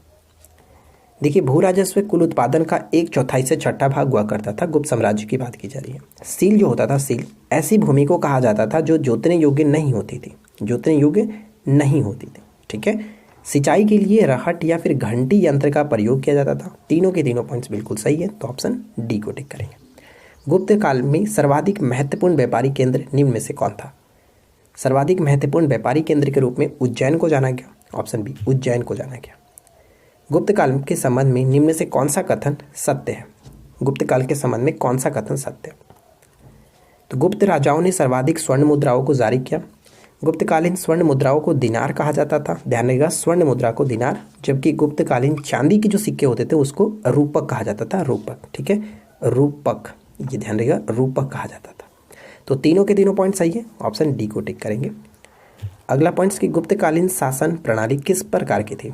देखिए, भू राजस्व कुल उत्पादन का 1/4 से 1/6 भाग हुआ करता था। गुप्त साम्राज्य की बात की जा रही है। सील जो होता था, सील ऐसी भूमि को कहा जाता था जो जोतने योग्य नहीं होती थी, जोतने योग्य नहीं होती थी, ठीक है। सिंचाई के लिए रहट या फिर घंटी यंत्र का प्रयोग किया जाता था। तीनों के तीनों पॉइंट्स बिल्कुल सही है, तो ऑप्शन डी को टिक करेंगे। गुप्त काल में सर्वाधिक महत्वपूर्ण व्यापारी केंद्र निम्न में से कौन था? सर्वाधिक महत्वपूर्ण व्यापारी केंद्र के रूप में उज्जैन को जाना गया, ऑप्शन बी, उज्जैन को जाना गया। गुप्त काल के संबंध में निम्न में से कौन सा कथन सत्य है? गुप्त काल के संबंध में कौन सा कथन सत्य है? तो गुप्त राजाओं ने सर्वाधिक स्वर्ण मुद्राओं को जारी किया। गुप्तकालीन स्वर्ण मुद्राओं को दिनार कहा जाता था, ध्यान रखिएगा, स्वर्ण मुद्रा को दिनार, जबकि गुप्तकालीन चांदी के जो सिक्के होते थे उसको रूपक कहा जाता था, रूपक, ठीक है, रूपक, ये ध्यान रखिएगा, रूपक कहा जाता था। तो तीनों के तीनों पॉइंट सही है, ऑप्शन डी को टिक करेंगे। अगला पॉइंट्स की गुप्तकालीन शासन प्रणाली किस प्रकार की थी?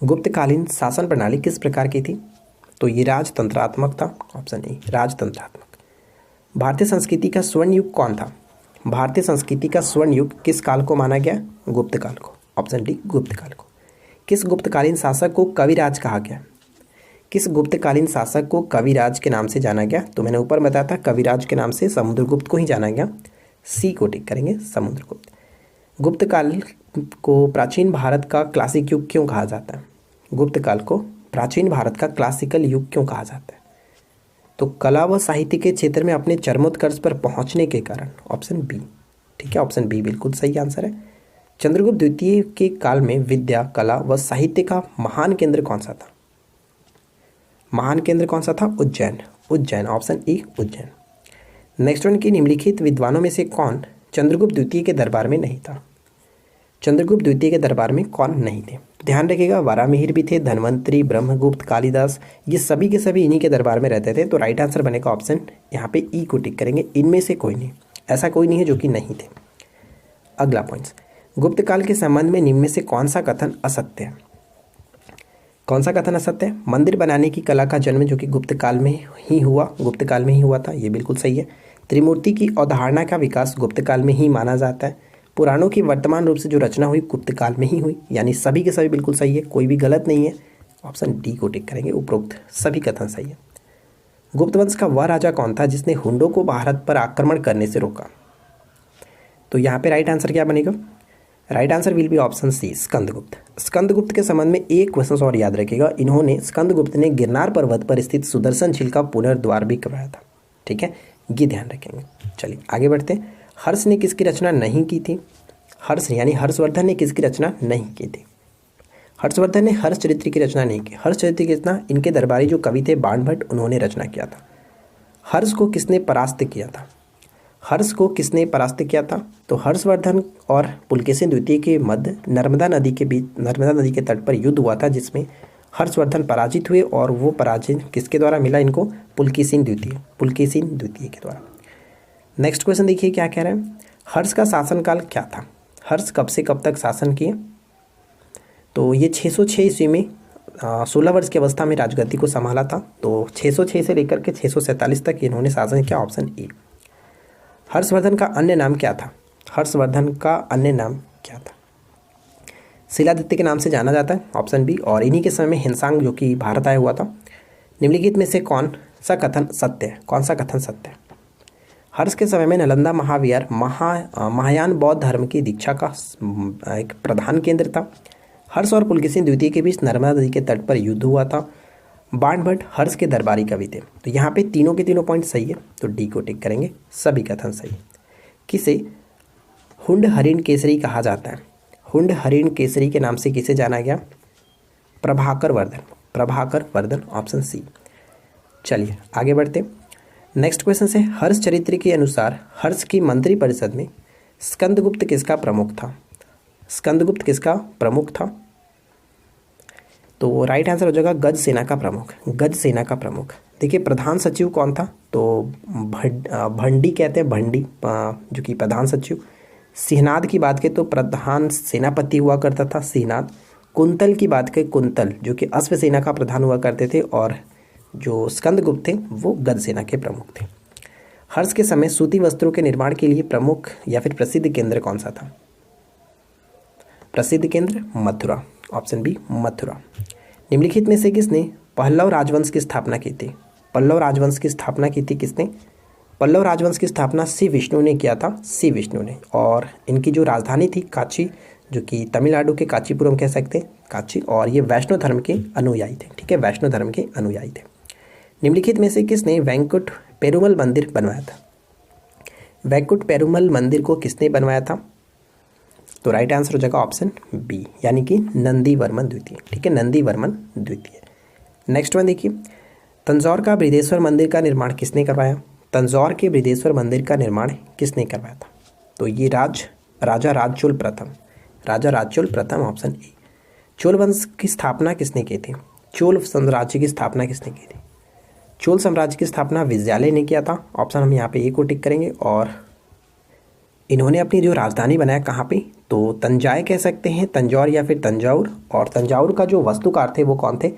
गुप्तकालीन शासन प्रणाली किस प्रकार की थी? तो ये राजतंत्रात्मक था, ऑप्शन ए, राजतंत्रात्मक। भारतीय संस्कृति का स्वर्ण युग कौन था? भारतीय संस्कृति का स्वर्ण युग किस काल को माना गया? गुप्त काल को, ऑप्शन डी, गुप्त काल को। किस गुप्तकालीन शासक को कविराज कहा गया? किस गुप्तकालीन शासक को कविराज के नाम से जाना गया? तो मैंने ऊपर बताया था कविराज के नाम से समुद्रगुप्त को ही जाना गया। सी को टिक करेंगे, समुद्रगुप्त। गुप्त काल को प्राचीन भारत का क्लासिक युग क्यों कहा जाता है? गुप्त काल को प्राचीन भारत का क्लासिकल युग क्यों कहा जाता है? तो कला व साहित्य के क्षेत्र में अपने चरमोत्कर्ष पर पहुंचने के कारण, ऑप्शन बी। ठीक है, ऑप्शन बी बिल्कुल सही आंसर है। चंद्रगुप्त द्वितीय के काल में विद्या, कला व साहित्य का महान केंद्र कौन सा था? महान केंद्र कौन सा था? Ujjain. Ujjain, option E, Ujjain. Next one की निम्नलिखित विद्वानों में से कौन चंद्रगुप्त द्वितीय के दरबार में नहीं था? चंद्रगुप्त द्वितीय के दरबार में कौन नहीं थे? ध्यान रखिएगा, वारामिहिर भी थे, धन्वंतरी, ब्रह्मगुप्त, कालिदास, ये सभी के सभी इन्हीं के दरबार में रहते थे। तो राइट आंसर बनेगा ऑप्शन यहाँ पे ई को टिक करेंगे, इनमें से कोई नहीं, ऐसा कोई नहीं है जो कि नहीं थे। अगला पॉइंट्स, गुप्त काल के संबंध में निम्न में से कौन सा कथन असत्य है? कौन सा कथन असत्य है? मंदिर बनाने की कला का जन्म जो कि गुप्त काल में ही हुआ था, ये बिल्कुल सही है। त्रिमूर्ति की अवधारणा का विकास गुप्त काल में ही माना जाता है। पुराणों की वर्तमान रूप से जो रचना हुई गुप्त काल में ही हुई, यानी सभी के सभी बिल्कुल सही है, कोई भी गलत नहीं है। ऑप्शन डी को टिक करेंगे, उपरोक्त सभी कथन सही है। गुप्त वंश का वह राजा कौन था जिसने हुंडों को भारत पर आक्रमण करने से रोका? तो यहाँ पे राइट आंसर क्या बनेगा? Right answer will be option C, Skandagupta. Skandagupta के संबंध में एक क्वेश्चन और याद रखिएगा, इन्होंने स्कंदगुप्त ने गिरनार पर्वत पर स्थित सुदर्शन झील का पुनर्द्वार भी करवाया था। ठीक है, ये ध्यान रखेंगे। चलिए आगे बढ़ते हैं। हर्ष ने किसकी रचना नहीं की थी? हर्ष यानी हर्षवर्धन ने किसकी रचना नहीं की थी? हर्षवर्धन ने हर्षचरित्र की रचना नहीं की। हर्षचरित्र की रचना इनके दरबारी जो कवि थे बाणभट्ट, उन्होंने रचना किया था। हर्ष को किसने परास्त किया था? हर्ष को किसने परास्त किया था? तो हर्षवर्धन और पुलकेशिन द्वितीय के मध्य नर्मदा नदी के तट पर युद्ध हुआ था, जिसमें हर्षवर्धन पराजित हुए और वो पराजय किसके द्वारा मिला इनको? पुलकेशिन द्वितीय के द्वारा। नेक्स्ट क्वेश्चन देखिए क्या कह रहे हैं। हर्ष का शासनकाल क्या था? हर्ष कब से कब तक शासन किए? तो ये 606 ईस्वी में 16 वर्ष की अवस्था में राजगद्दी को संभाला था। तो 606 से लेकर के 647 तक इन्होंने शासन किया, ऑप्शन ए। हर्षवर्धन का अन्य नाम क्या था? हर्षवर्धन का अन्य नाम क्या था? शिलादित्य के नाम से जाना जाता है, ऑप्शन बी। और इन्हीं के समय में हिंसांग जो कि भारत आया हुआ था। निम्नलिखित में से कौन सा कथन सत्य है? कौन सा कथन सत्य है? हर्ष के समय में नालंदा महाविहार महायान बौद्ध धर्म की दीक्षा का एक प्रधान केंद्र था। हर्ष और पुलकेशिन द्वितीय के बीच नर्मदा नदी के तट पर युद्ध हुआ था। बाणभट्ट हर्ष के दरबारी कवि थे। तो यहाँ पे तीनों के तीनों पॉइंट सही है, तो डी को टिक करेंगे, सभी कथन सही। किसे हुंड हरिण केसरी कहा जाता है? हुंड हरिण केसरी के नाम से किसे जाना गया? Prabhakar Vardhan, option C. चलिए आगे बढ़ते। नेक्स्ट क्वेश्चन से, हर्ष चरित्र के अनुसार हर्ष की मंत्री परिषद में स्कंदगुप्त किसका प्रमुख था? स्कंदगुप्त किसका प्रमुख था? तो राइट आंसर हो जाएगा गज सेना का प्रमुख। देखिए प्रधान सचिव कौन था? तो भंडी कहते हैं, भंडी जो कि प्रधान सचिव। सिंहनाद की बात करें तो प्रधान सेनापति हुआ करता था सिंहनाद। कुंतल की बात करें, कुंतल जो कि अश्व सेना का प्रधान हुआ करते थे, और जो स्कंदगुप्त थे वो गज सेना के प्रमुख थे। हर्ष के समय सूती वस्त्रों के निर्माण के लिए प्रमुख या फिर प्रसिद्ध केंद्र कौन सा था? प्रसिद्ध केंद्र मथुरा, ऑप्शन बी, मथुरा। निम्नलिखित में से किसने पल्लव राजवंश की स्थापना की थी? पल्लव राजवंश की स्थापना की थी किसने? पल्लव राजवंश की स्थापना श्री विष्णु ने किया था, श्री विष्णु ने। और इनकी जो राजधानी थी काची, जो कि तमिलनाडु के कांचीपुरम कह सकते हैं, काची। और ये वैष्णो धर्म के अनुयायी थे। ठीक है, वैष्णो धर्म के अनुयायी थे। निम्नलिखित में से किसने वेंकुट पेरुमल मंदिर बनवाया था? वेंकुट पेरुमल मंदिर को किसने बनवाया था? तो राइट आंसर हो जाएगा ऑप्शन बी, यानी कि नंदीवर्मन द्वितीय। ठीक है, नंदीवर्मन द्वितीय। नेक्स्ट वन देखिए, तंजौर का बृहदेश्वर मंदिर का निर्माण किसने करवाया? तंजौर के बृहदेश्वर मंदिर का निर्माण किसने करवाया था? तो ये राजा राजचोल प्रथम, ऑप्शन ए। चोल वंश की स्थापना किसने की थी? चोल साम्राज्य की स्थापना किसने की थी? चोल साम्राज्य की स्थापना विजयालय ने किया था, ऑप्शन हम यहाँ पे ए को टिक करेंगे। और इन्होंने अपनी जो राजधानी बनाया कहाँ पे? तो तंजाई कह सकते हैं, तंजौर या फिर तंजाउर। और तंजाउर का जो वास्तुकार थे वो कौन थे?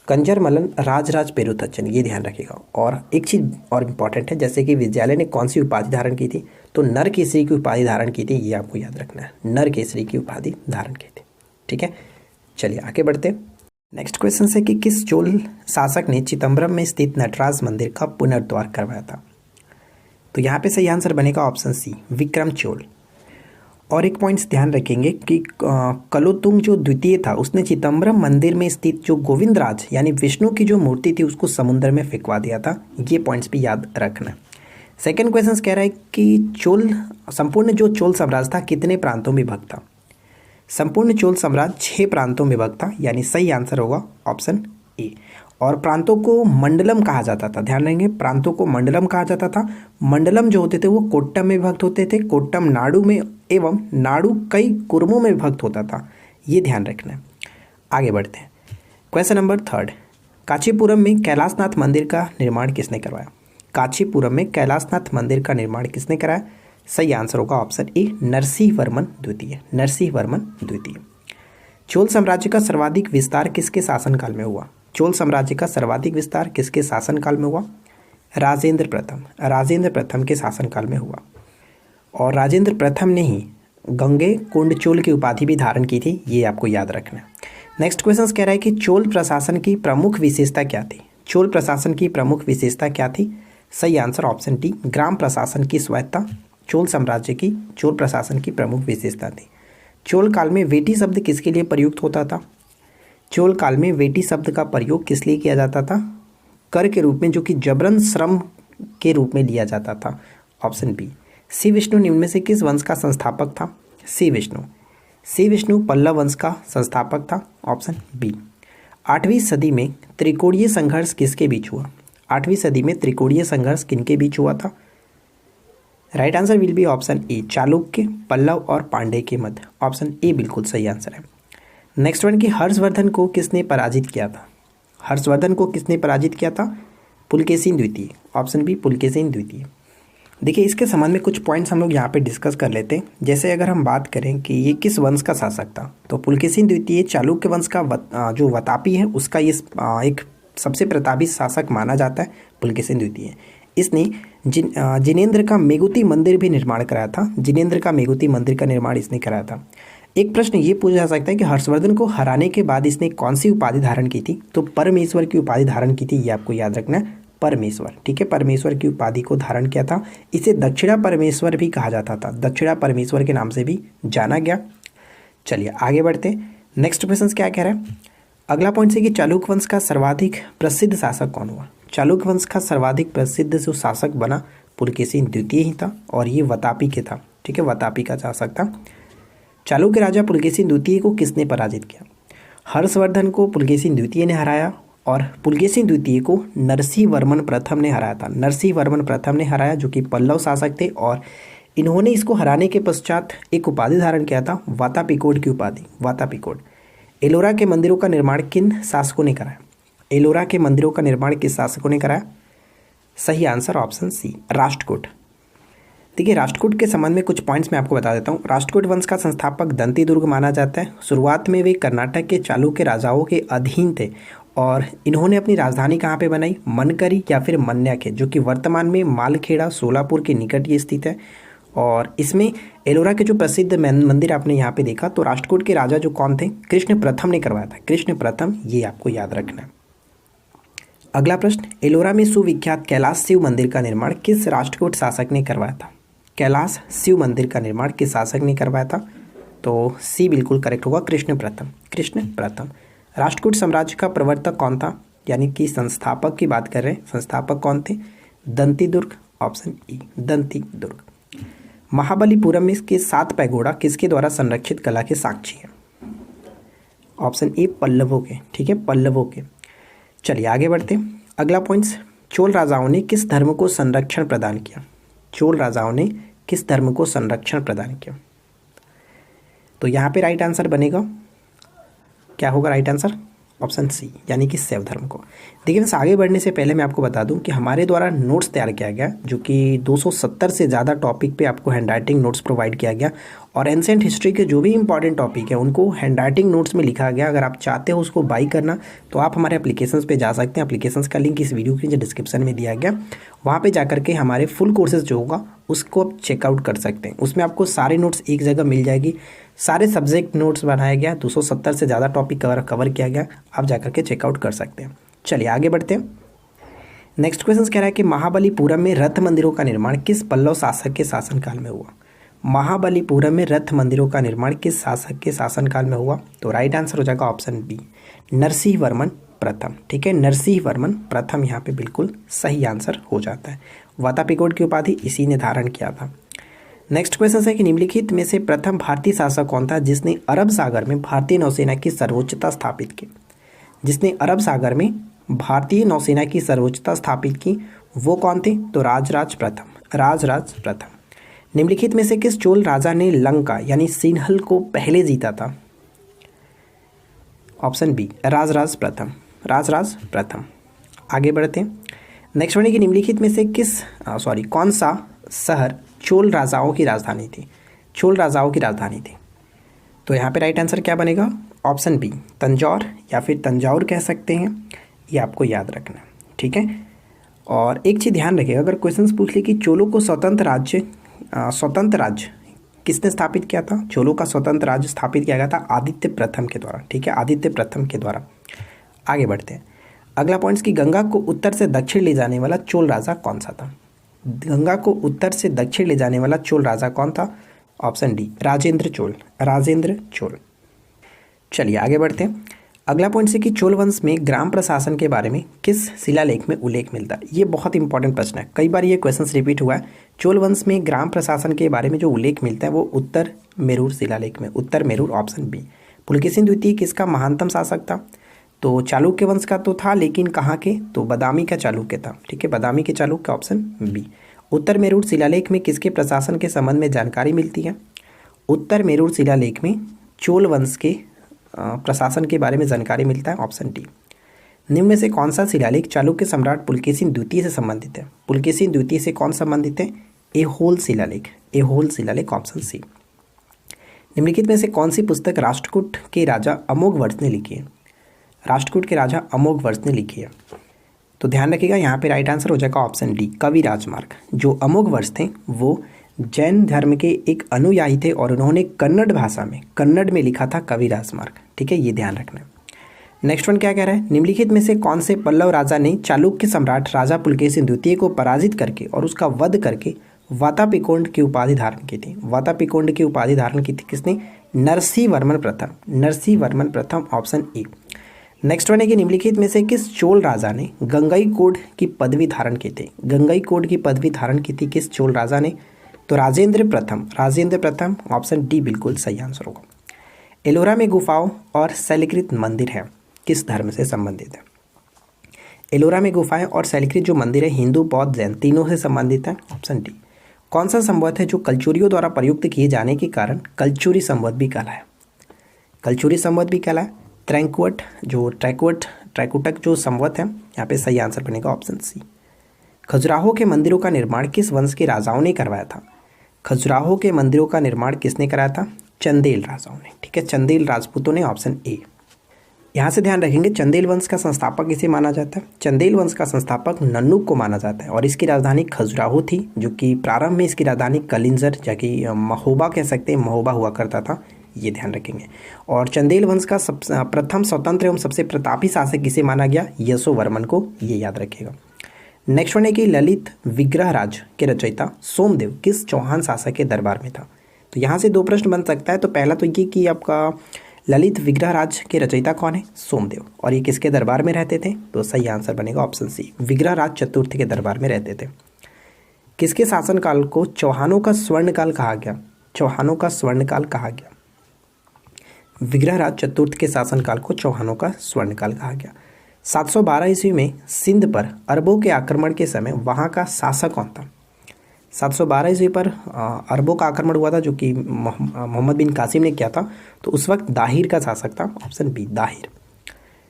कंजरमलन राजराज पेरुथच्चन, ये ध्यान रखिएगा। और एक चीज़ और इम्पॉर्टेंट है, जैसे कि विजयालय ने कौन सी उपाधि धारण की थी? तो नर केसरी की उपाधि धारण की थी, ये आपको याद रखना है, नर केसरी की उपाधि धारण की थी। ठीक है, चलिए आगे बढ़ते हैं। नेक्स्ट क्वेश्चन है कि किस चोल शासक ने चिदम्बरम में स्थित नटराज मंदिर का पुनरुद्धार करवाया था? तो यहाँ पे सही आंसर बनेगा ऑप्शन सी, विक्रम चोल। और एक पॉइंट्स ध्यान रखेंगे कि कलोतुंग जो द्वितीय था उसने चिदम्बरम मंदिर में स्थित जो गोविंदराज यानी विष्णु की जो मूर्ति थी उसको समुद्र में फेंकवा दिया था। ये पॉइंट्स भी याद रखना। सेकेंड क्वेश्चन कह रहा है कि संपूर्ण जो चोल साम्राज्य था कितने प्रांतों में विभक्त था? संपूर्ण चोल साम्राज्य 6 प्रांतों में विभक्त था, यानी सही आंसर होगा ऑप्शन ए। और प्रांतों को मंडलम कहा जाता था। ध्यान रखेंगे, प्रांतों को मंडलम कहा जाता था। मंडलम जो होते थे वो कोट्टम में विभक्त होते थे, कोट्टम नाडु में, एवं नाडु कई कुर्मों में विभक्त होता था। ये ध्यान रखना है। आगे बढ़ते हैं। क्वेश्चन नंबर 3, कांचीपुरम में कैलाशनाथ मंदिर का निर्माण किसने करवाया? कांचीपुरम में कैलाशनाथ मंदिर का निर्माण किसने कराया? सही आंसर होगा ऑप्शन ए, नरसिंह वर्मन द्वितीय। नरसिंह वर्मन द्वितीय। चोल साम्राज्य का सर्वाधिक विस्तार किसके शासनकाल में हुआ? चोल साम्राज्य का सर्वाधिक विस्तार किसके शासनकाल में हुआ? राजेंद्र प्रथम। राजेंद्र प्रथम के शासनकाल में हुआ। और राजेंद्र प्रथम ने ही गंगे कोंड चोल की उपाधि भी धारण की थी। ये आपको याद रखना है। नेक्स्ट क्वेश्चन कह रहा है कि चोल प्रशासन की प्रमुख विशेषता क्या थी? चोल प्रशासन की प्रमुख विशेषता क्या थी? सही आंसर ऑप्शन डी, ग्राम प्रशासन की स्वायत्ता चोल साम्राज्य की चोल प्रशासन की प्रमुख विशेषता थी। चोल काल में वेटी शब्द किसके लिए प्रयुक्त होता था? चोल काल में वेटी शब्द का प्रयोग किस लिए किया जाता था? कर के रूप में, जो कि जबरन श्रम के रूप में लिया जाता था। Option B. श्री विष्णु निम्न में से किस वंश का संस्थापक था? श्री विष्णु। श्री विष्णु पल्लव वंश का संस्थापक था। Option B. 8वीं सदी में त्रिकोणीय संघर्ष किसके बीच हुआ? 8वीं सदी में त्रिकोणीय संघर्ष किनके बीच हुआ था? Right answer will be option A, Chalukya, Pallava और पांडे के मध्य। ऑप्शन ए बिल्कुल सही आंसर है। नेक्स्ट वन की हर्षवर्धन को किसने पराजित किया था? हर्षवर्धन को किसने पराजित किया था? पुलकेशिन द्वितीय। ऑप्शन बी, पुलकेशिन द्वितीय। देखिए, इसके संबंध में कुछ पॉइंट्स हम लोग यहाँ पे डिस्कस कर लेते हैं। जैसे अगर हम बात करें कि ये किस वंश का शासक था, तो पुलकेशिन द्वितीय चालुक्य वंश का जो वतापी है उसका ये एक सबसे प्रतापी शासक माना जाता है पुलकेशिन द्वितीय। इसने जिनेंद्र का मेगुती मंदिर भी निर्माण कराया था। जिनेंद्र का मेगुती मंदिर का निर्माण इसने कराया था। एक प्रश्न ये पूछा जा सकता है कि हर्षवर्धन को हराने के बाद इसने कौन सी उपाधि धारण की थी? तो परमेश्वर की उपाधि धारण की थी। ये आपको याद रखना है, परमेश्वर। ठीक है, परमेश्वर की उपाधि को धारण किया था। इसे दक्षिणा परमेश्वर भी कहा जाता था। दक्षिणा परमेश्वर के नाम से भी जाना गया। चलिए आगे बढ़ते। नेक्स्ट क्वेश्चन क्या कह रहा है? अगला पॉइंट है कि चालुक्य वंश का सर्वाधिक प्रसिद्ध शासक कौन हुआ? चालुक्य वंश का सर्वाधिक प्रसिद्ध जो शासक बना पुलकेशिन द्वितीय ही था, और ये वतापी के था। ठीक है, वतापी का शासक था। चालुक्य राजा पुलकेशिन द्वितीय को किसने पराजित किया? हर्षवर्धन को पुलकेशिन द्वितीय ने हराया, और पुलकेशिन द्वितीय को नरसिंह वर्मन प्रथम ने हराया था। नरसिंह वर्मन प्रथम ने हराया, जो कि पल्लव शासक थे, और इन्होंने इसको हराने के पश्चात एक उपाधि धारण किया था, वातापिकोड की उपाधि। वातापिकोड। एलोरा के मंदिरों का निर्माण किन शासकों ने कराया? एलोरा के मंदिरों का निर्माण किस शासकों ने कराया? सही आंसर ऑप्शन सी, राष्ट्रकूट। देखिए, राष्ट्रकूट के संबंध में कुछ पॉइंट्स मैं आपको बता देता हूँ। राष्ट्रकूट वंश का संस्थापक दंतीदुर्ग माना जाता है। शुरुआत में वे कर्नाटक के चालुक्य राजाओं के अधीन थे, और इन्होंने अपनी राजधानी कहाँ पे बनाई? मनकरी या फिर मन्याके, जो कि वर्तमान में मालखेड़ा सोलापुर के निकट ये स्थित है। और इसमें एलोरा के जो प्रसिद्ध मंदिर आपने यहाँ पे देखा, तो राष्ट्रकूट के राजा जो कौन थे? कृष्ण प्रथम ने करवाया था। कृष्ण प्रथम, ये आपको याद रखना है। अगला प्रश्न, एलोरा में सुविख्यात कैलाश शिव मंदिर का निर्माण किस राष्ट्रकूट शासक ने करवाया था? कैलाश शिव मंदिर का निर्माण किस शासक ने करवाया था? तो सी बिल्कुल करेक्ट होगा, कृष्ण प्रथम। कृष्ण प्रथम। राष्ट्रकूट साम्राज्य का प्रवर्तक कौन था? यानी कि संस्थापक की बात कर रहे हैं, संस्थापक कौन थे? दंतीदुर्ग। Option E, Dantidurga. महाबलीपुरम में इसके 7 पैगोडा किसके द्वारा संरक्षित कला के साक्षी हैं? ऑप्शन ए, पल्लवों के। ठीक है, पल्लवों के। चलिए आगे बढ़ते। अगला पॉइंट्स, चोल राजाओं ने किस धर्म को संरक्षण प्रदान किया? चोल राजाओं ने किस धर्म को संरक्षण प्रदान किया? तो यहाँ पे राइट आंसर बनेगा, क्या होगा राइट आंसर? ऑप्शन सी, यानी कि शैव धर्म को। देखिए, बस आगे बढ़ने से पहले मैं आपको बता दूं कि हमारे द्वारा नोट्स तैयार किया गया, जो कि 270 से ज़्यादा टॉपिक पे आपको हैंडराइटिंग नोट्स प्रोवाइड किया गया, और एंशिएंट हिस्ट्री के जो भी इंपॉर्टेंट टॉपिक है उनको हैंडराइटिंग नोट्स में लिखा गया। अगर आप चाहते हो उसको बाई करना, तो आप हमारे एप्लीकेशंस पे जा सकते हैं। एप्लीकेशंस का लिंक इस वीडियो के डिस्क्रिप्शन में दिया गया, वहाँ पर जाकर के हमारे फुल कोर्सेज जो होगा उसको आप चेकआउट कर सकते हैं। उसमें आपको सारे नोट्स एक जगह मिल जाएगी। सारे सब्जेक्ट नोट्स बनाया गया, 270 से ज़्यादा टॉपिक कवर किया गया, आप जाकर के चेकआउट कर सकते हैं। चलिए आगे बढ़ते हैं। नेक्स्ट क्वेश्चन कह रहा है कि महाबलीपुरम में रथ मंदिरों का निर्माण किस पल्लव शासक के शासनकाल में हुआ। महाबलीपुरम में रथ मंदिरों का निर्माण किस शासक के शासनकाल में हुआ? तो राइट आंसर हो जाएगा ऑप्शन बी, नरसिंह वर्मन प्रथम। ठीक है, नरसिंह वर्मन प्रथम यहाँ पे बिल्कुल सही आंसर हो जाता है। वातापिकोट की उपाधि इसी ने धारण किया था। नेक्स्ट क्वेश्चन है कि निम्नलिखित में से प्रथम भारतीय शासक कौन था जिसने अरब सागर में भारतीय नौसेना की सर्वोच्चता स्थापित की? जिसने अरब सागर में भारतीय नौसेना की सर्वोच्चता स्थापित की वो कौन थे? तो राजराज प्रथम, राजराज प्रथम। निम्नलिखित में से किस चोल राजा ने लंका यानी सिन्हल को पहले जीता था? ऑप्शन बी, राजराज प्रथम, राजराज प्रथम। आगे बढ़ते हैं। नेक्स्ट वन है कि निम्नलिखित में से कौन सा शहर चोल राजाओं की राजधानी थी? चोल राजाओं की राजधानी थी। तो यहाँ पे राइट आंसर क्या बनेगा? ऑप्शन बी, तंजौर या फिर तंजाउर कह सकते हैं, ये आपको याद रखना। ठीक है, और एक चीज़ ध्यान रखिएगा, अगर क्वेश्चन पूछ ले कि चोलों को स्वतंत्र राज्य किसने स्थापित किया था? चोलों का स्वतंत्र राज्य स्थापित किया गया था आदित्य प्रथम के द्वारा। ठीक है, आदित्य प्रथम के द्वारा। आगे बढ़ते हैं। अगला पॉइंट्स की गंगा को उत्तर से दक्षिण ले जाने वाला चोल राजा कौन सा था? गंगा को उत्तर से दक्षिण ले जाने वाला चोल राजा कौन था? Option D, Rajendra Chola, Rajendra Chola. चलिए आगे बढ़ते हैं। अगला पॉइंट है कि चोल वंश में ग्राम प्रशासन के बारे में किस शिलालेख में उल्लेख मिलता है? ये बहुत इंपॉर्टेंट प्रश्न है, कई बार ये क्वेश्चन रिपीट हुआ है। चोल वंश में ग्राम प्रशासन के बारे में जो उल्लेख मिलता है वो उत्तर मेरूर शिलालेख में, उत्तर मेरूर, ऑप्शन बी। पुलकेशिन द्वितीय किसका महानतम शासक था? तो चालुक्य वंश का तो था, लेकिन कहाँ के? तो बदामी का चालुक्य था। ठीक है, बदामी के चालुक्य, ऑप्शन बी। उत्तर मेरूर शिलालेख में किसके प्रशासन के संबंध में जानकारी मिलती है? उत्तर मेरूर शिलालेख में चोल वंश के प्रशासन के बारे में जानकारी मिलता है, ऑप्शन डी। निम्न में से कौन सा शिलालेख चालुक्य सम्राट पुलकेशिन द्वितीय से संबंधित है? पुलकेशिन द्वितीय से कौन संबंधित है? ऐहोल शिलालेख, ऐहोल शिलालेख, ऑप्शन सी। निम्नलिखित में से कौन सी पुस्तक राष्ट्रकूट के राजा अमोघवर्ष ने लिखी है? राष्ट्रकूट के राजा अमोघवर्ष ने लिखी है। तो ध्यान रखिएगा, यहाँ पे राइट आंसर हो जाएगा ऑप्शन डी, कवि राजमार्ग। जो अमोघवर्ष थे वो जैन धर्म के एक अनुयायी थे और उन्होंने कन्नड़ भाषा में, कन्नड़ में लिखा था कवि राजमार्ग। ठीक है, ये ध्यान रखना है। नेक्स्ट वन क्या कह रहा है? निम्नलिखित में से कौन से पल्लव राजा ने चालुक्य सम्राट राजा पुलकेशिन द्वितीय को पराजित करके और उसका वध करके वातापिकोंड की उपाधि धारण की थी? वातापिकोंड की उपाधि धारण की थी किसने? नरसिंह वर्मन प्रथम, नरसिंह वर्मन प्रथम, ऑप्शन ए। नेक्स्ट वन है कि निम्नलिखित में से किस चोल राजा ने गंगईकोंड की पदवी धारण की थी? गंगईकोंड की पदवी धारण की थी किस चोल राजा ने? तो राजेंद्र प्रथम, राजेंद्र प्रथम, ऑप्शन डी बिल्कुल सही आंसर होगा। एलोरा में गुफाओं और शैलकृत मंदिर है किस धर्म से संबंधित है? एलोरा में गुफाएं और शैलकृत जो मंदिर है हिंदू, बौद्ध, जैन तीनों से संबंधित है, ऑप्शन डी। कौन सा संवत है जो कलचुरियों द्वारा प्रयुक्त किए जाने के कारण कलचुरी संवत भी कहलाया? कलचुरी संवत भी कहलाया। ट्रैकुटक जो संवत है, यहाँ पे सही आंसर बनेगा ऑप्शन सी। खजुराहो के मंदिरों का निर्माण किस वंश के राजाओं ने करवाया था? खजुराहो के मंदिरों का निर्माण किसने कराया था? चंदेल राजाओं ने। ठीक है, चंदेल राजपूतों ने, ऑप्शन ए। यहाँ से ध्यान रखेंगे, चंदेल वंश का संस्थापक इसे माना जाता है। चंदेल वंश का संस्थापक नन्नू को माना जाता है और इसकी राजधानी खजुराहो थी, जो कि प्रारंभ में इसकी राजधानी कलिंजर या कि महोबा कह सकते हैं, महोबा हुआ करता था, ये ध्यान रखेंगे। और चंदेल वंश का प्रथम स्वतंत्र एवं सबसे प्रतापी शासक किसे माना गया? यशोवर्मन को, ये याद रखिएगा। नेक्स्ट वन है कि ललित विग्रहराज के रचयिता सोमदेव किस चौहान शासक के दरबार में था? तो यहाँ से दो प्रश्न बन सकता है। तो पहला तो ये कि आपका ललित विग्रहराज के रचयिता कौन है? सोमदेव। और ये किसके दरबार में रहते थे? तो सही आंसर बनेगा ऑप्शन सी, विग्रहराज चतुर्थ के दरबार में रहते थे। किसके शासनकाल को चौहानों का स्वर्णकाल कहा गया? चौहानों का स्वर्णकाल कहा गया। विग्रहराज चतुर्थ के शासनकाल को चौहानों का स्वर्णकाल कहा गया। 712 ईस्वी में सिंध पर अरबों के आक्रमण के समय वहाँ का शासक कौन था? 712 ईस्वी पर अरबों का आक्रमण हुआ था, जो कि मोहम्मद बिन कासिम ने किया था। तो उस वक्त दाहिर का शासक था, ऑप्शन बी, दाहिर।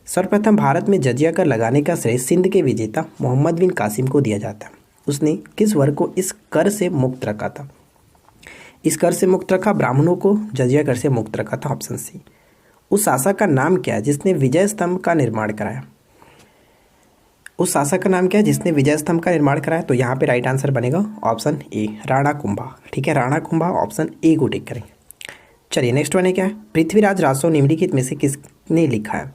सर्वप्रथम भारत में जजिया कर लगाने का श्रेय सिंध के विजेता मोहम्मद बिन कासिम को दिया जाता है। उसने किस वर्ग को इस कर से मुक्त रखा था? इस कर से मुक्त रखा, ब्राह्मणों को जजिया कर से मुक्त रखा था, ऑप्शन सी। उस शासक का नाम क्या है जिसने विजय स्तंभ का निर्माण कराया? उस शासक का नाम क्या है जिसने विजय स्तंभ का निर्माण कराया? तो यहाँ पे राइट आंसर बनेगा ऑप्शन ए, राणा कुंभा। ठीक है, राणा कुंभा, ऑप्शन ए को टिक करें। चलिए नेक्स्ट वन है क्या है, पृथ्वीराज रासो निम्नलिखित में से किसने लिखा है।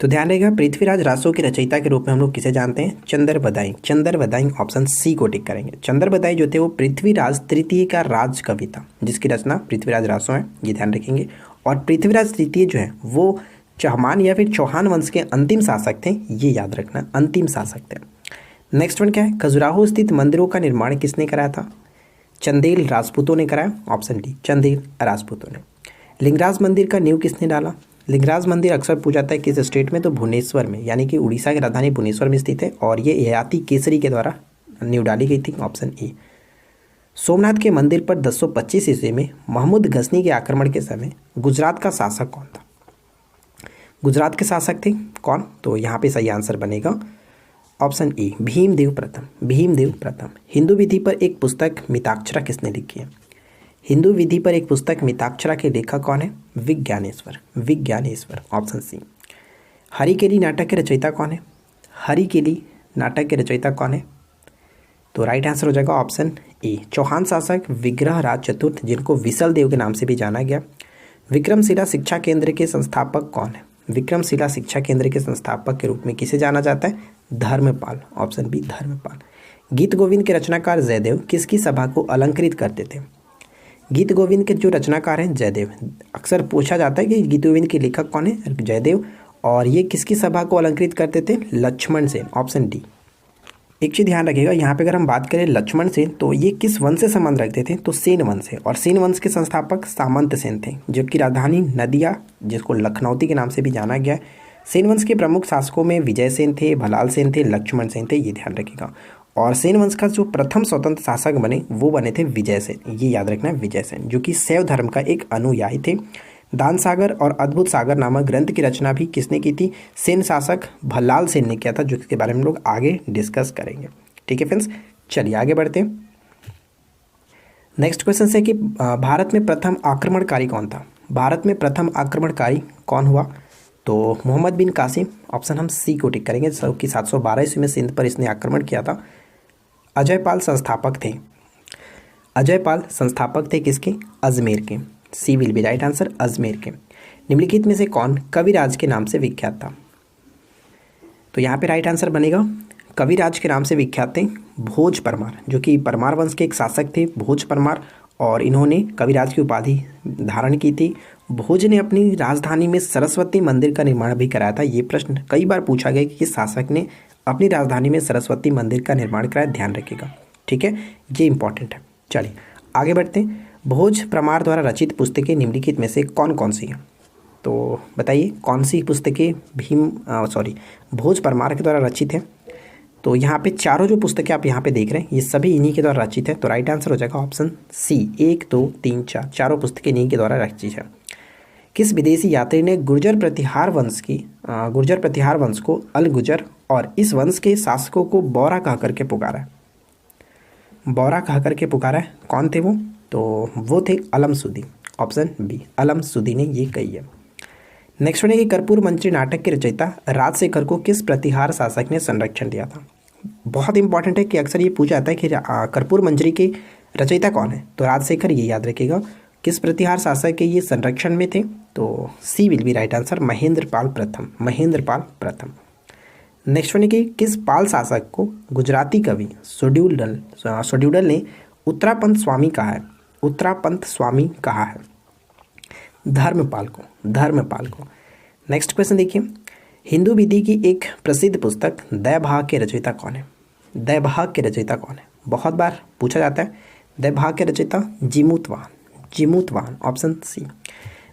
तो ध्यान रहेगा, पृथ्वीराज रासो के रचयिता के रूप में हम लोग किसे जानते हैं, चंद्र बदाई। चंद्र बदाई ऑप्शन सी को टिक करेंगे। चंद्र बदाई जो थे वो पृथ्वीराज तृतीय का राज कवि था, जिसकी रचना पृथ्वीराज रासो है, ये ध्यान रखेंगे। और पृथ्वीराज तृतीय जो है वो चौहान या फिर चौहान वंश के अंतिम शासक थे, ये याद रखना, अंतिम शासक थे। नेक्स्ट वन क्या है, खजुराहो स्थित मंदिरों का निर्माण किसने कराया था, चंदेल राजपूतों ने कराया, ऑप्शन डी चंदेल राजपूतों ने। लिंगराज मंदिर का नींव किसने डाला। लिंगराज मंदिर अक्सर पूछा जाता है किस स्टेट में, तो भुवनेश्वर में, यानी कि उड़ीसा की राजधानी भुवनेश्वर में स्थित है और ये ययाति केसरी के द्वारा नींव डाली गई थी, ऑप्शन ए। सोमनाथ के मंदिर पर 1025 ईस्वी में महमूद गजनी के आक्रमण के समय गुजरात का शासक कौन था। गुजरात के शासक थे कौन, तो यहाँ पे सही आंसर बनेगा ऑप्शन ए भीमदेव प्रथम। भीमदेव प्रथम। हिंदू विधि पर एक पुस्तक मिताक्षरा किसने लिखी है। हिंदू विधि पर एक पुस्तक मिताक्षरा के लेखक कौन है, विज्ञानेश्वर। Vijnaneshwara option C. हरिकेली नाटक के रचयिता कौन है। हरिकेली नाटक के रचयिता कौन है, तो राइट आंसर हो जाएगा ऑप्शन ए चौहान शासक विग्रह राज चतुर्थ, जिनको विसल देव के नाम से भी जाना गया। विक्रमशिला शिक्षा केंद्र के संस्थापक कौन है। विक्रमशिला शिक्षा केंद्र के संस्थापक के रूप में किसे जाना जाता है, धर्मपाल, ऑप्शन बी धर्मपाल। गीत गोविंद के रचनाकार जयदेव किसकी सभा को अलंकृत करते थे। गीत गोविंद के जो रचनाकार हैं जयदेव, अक्सर पूछा जाता है कि गीत गोविंद के लेखक कौन है, जयदेव, और ये किसकी सभा को अलंकृत करते थे, लक्ष्मण सेन, ऑप्शन डी। एक चीज़ ध्यान रखिएगा, यहाँ पे अगर हम बात करें लक्ष्मण सेन, तो ये किस वंश से संबंध रखते थे, तो सेन वंश से, और सेन वंश के संस्थापक सामंत सेन थे, जबकि राजधानी नदिया, जिसको लखनौती के नाम से भी जाना गया है। सेन वंश के प्रमुख शासकों में विजय सेन थे, भलाल सेन थे, लक्ष्मण सेन थे, ये ध्यान रखिएगा। और सेन वंश का जो प्रथम स्वतंत्र शासक बने वो बने थे विजय सेन, ये याद रखना है, विजय सेन, जो कि शैव धर्म का एक अनुयायी थे। दान सागर और अद्भुत सागर नामक ग्रंथ की रचना भी किसने की थी, सेन शासक भल्लाल सेन ने किया था, जिसके बारे में हम लोग आगे डिस्कस करेंगे। ठीक है फ्रेंड्स, चलिए आगे बढ़ते हैं। नेक्स्ट क्वेश्चन है कि भारत में प्रथम आक्रमणकारी कौन था। भारत में प्रथम आक्रमणकारी कौन हुआ, तो मोहम्मद बिन कासिम, ऑप्शन हम सी को टिक करेंगे, कि 712 ईस्वी में सिंध पर इसने आक्रमण किया था। अजयपाल संस्थापक थे। अजयपाल संस्थापक थे किसके, अजमेर के, C will be right answer, Ajmer के। निम्नलिखित में से कौन कविराज के नाम से विख्यात था, तो यहाँ पे राइट आंसर बनेगा कविराज के नाम से विख्यात थे भोज परमार, जो कि परमार वंश के एक शासक थे भोज परमार, और इन्होंने कविराज की उपाधि धारण की थी। भोज ने अपनी राजधानी में सरस्वती मंदिर का निर्माण भी कराया था। ये प्रश्न कई बार पूछा गया कि किस शासक ने अपनी राजधानी में सरस्वती मंदिर का निर्माण कराया, ध्यान रखिएगा, ठीक है, ये इंपॉर्टेंट है। चलिए आगे बढ़ते हैं। भोज परमार द्वारा रचित पुस्तकें निम्नलिखित में से कौन कौन सी हैं, तो बताइए कौन सी पुस्तकें भोज परमार के द्वारा रचित है। तो यहाँ पे चारों जो पुस्तकें आप यहाँ पे देख रहे हैं ये सभी इन्हीं के द्वारा रचित है, तो राइट आंसर हो जाएगा ऑप्शन सी 1, 2, 3, 4, चारों पुस्तकें इन्हीं के द्वारा रचित है। किस विदेशी यात्री ने गुर्जर प्रतिहार वंश को अल गुजर और इस वंश के शासकों को बौरा कह करके पुकारा है। बौरा कह करके पुकारा है, कौन थे वो, तो वो थे अलमसुदी, ऑप्शन बी अलमसुदी ने ये कही है। नेक्स्ट वन है कि कर्पूर मंत्री नाटक के रचयिता राजशेखर को किस प्रतिहार शासक ने संरक्षण दिया था। बहुत इंपॉर्टेंट है कि अक्सर ये पूछा जाता है कि कर्पूर मंजरी के रचयिता कौन है, तो राजशेखर, ये याद रखिएगा। किस प्रतिहार शासक के ये संरक्षण में थे, तो C will be right answer, Mahendrapal प्रथम, महेंद्रपाल प्रथम। नेक्स्ट वन है कि किस पाल शासक को गुजराती कवि सोड्यूडल ने उत्तरापंथ स्वामी कहा है। उत्तरापंथ स्वामी कहा है, धर्मपाल को, धर्मपाल को। नेक्स्ट क्वेश्चन देखिए, हिंदू विधि की एक प्रसिद्ध पुस्तक दैभाग के रचयिता कौन है। दैभाग के रचयिता कौन है, बहुत बार पूछा जाता है। दैभाग के रचयिता जिमूतवाहन, जिमूतवाहन, ऑप्शन सी।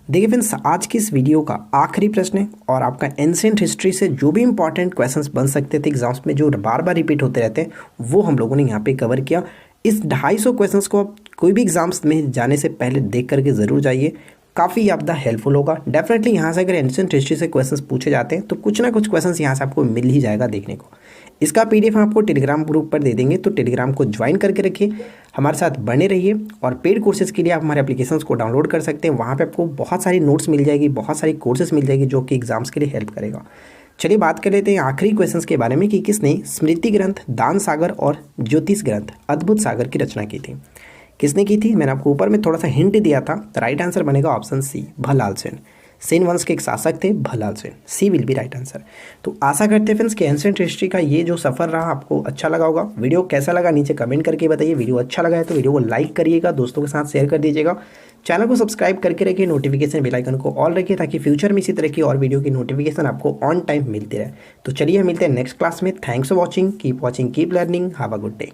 देखिए फ्रेंड्स, आज की इस वीडियो का आखिरी प्रश्न है और आपका एंशिएंट हिस्ट्री से जो भी इंपॉर्टेंट क्वेश्चंस बन सकते थे एग्जाम्स में, जो बार बार रिपीट होते रहते हैं, वो हम लोगों ने यहाँ पे कवर किया। इस 250 क्वेश्चंस को आप कोई भी एग्जाम्स में जाने से पहले देख करके ज़रूर जाइए, काफ़ी आपका हेल्पफुल होगा। डेफिनेटली यहाँ से अगर एंशिएंट हिस्ट्री से क्वेश्चंस पूछे जाते हैं तो कुछ ना कुछ क्वेश्चंस यहाँ से आपको मिल ही जाएगा देखने को। इसका PDF हम आपको टेलीग्राम ग्रुप पर दे देंगे, तो टेलीग्राम को ज्वाइन करके रखिए, हमारे साथ बने रहिए। और पेड कोर्सेज़ के लिए आप हमारे एप्लीकेशंस को डाउनलोड कर सकते हैं, वहाँ पे आपको बहुत सारी नोट्स मिल जाएगी, बहुत सारी कोर्सेज मिल जाएगी जो कि एग्जाम्स के लिए हेल्प करेगा। चलिए बात कर लेते हैं आखिरी क्वेश्चंस के बारे में कि किसने स्मृति ग्रंथ दान सागर और ज्योतिष ग्रंथ अद्भुत सागर की रचना की थी। किसने की थी? मैंने आपको ऊपर में थोड़ा सा हिंट दिया था। राइट आंसर बनेगा ऑप्शन सी, भलाल सेन। सेन वंश के एक शासक थे भलाल सेन। सी विल बी राइट आंसर। तो आशा करते हैं फ्रेंड्स कि एंशिएंट हिस्ट्री का ये जो सफ़र रहा आपको अच्छा लगा होगा। वीडियो कैसा लगा नीचे कमेंट करके बताइए। वीडियो अच्छा लगा है तो वीडियो को लाइक करिएगा, दोस्तों के साथ शेयर कर दीजिएगा। चैनल को सब्सक्राइब करके रखिए, नोटिफिकेशन बेल आइकन को ऑल रखिए ताकि फ्यूचर में इसी तरह की और वीडियो की नोटिफिकेशन आपको ऑन टाइम मिलती रहे। तो चलिए मिलते हैं नेक्स्ट क्लास में। Thanks for watching, keep learning, have a good day.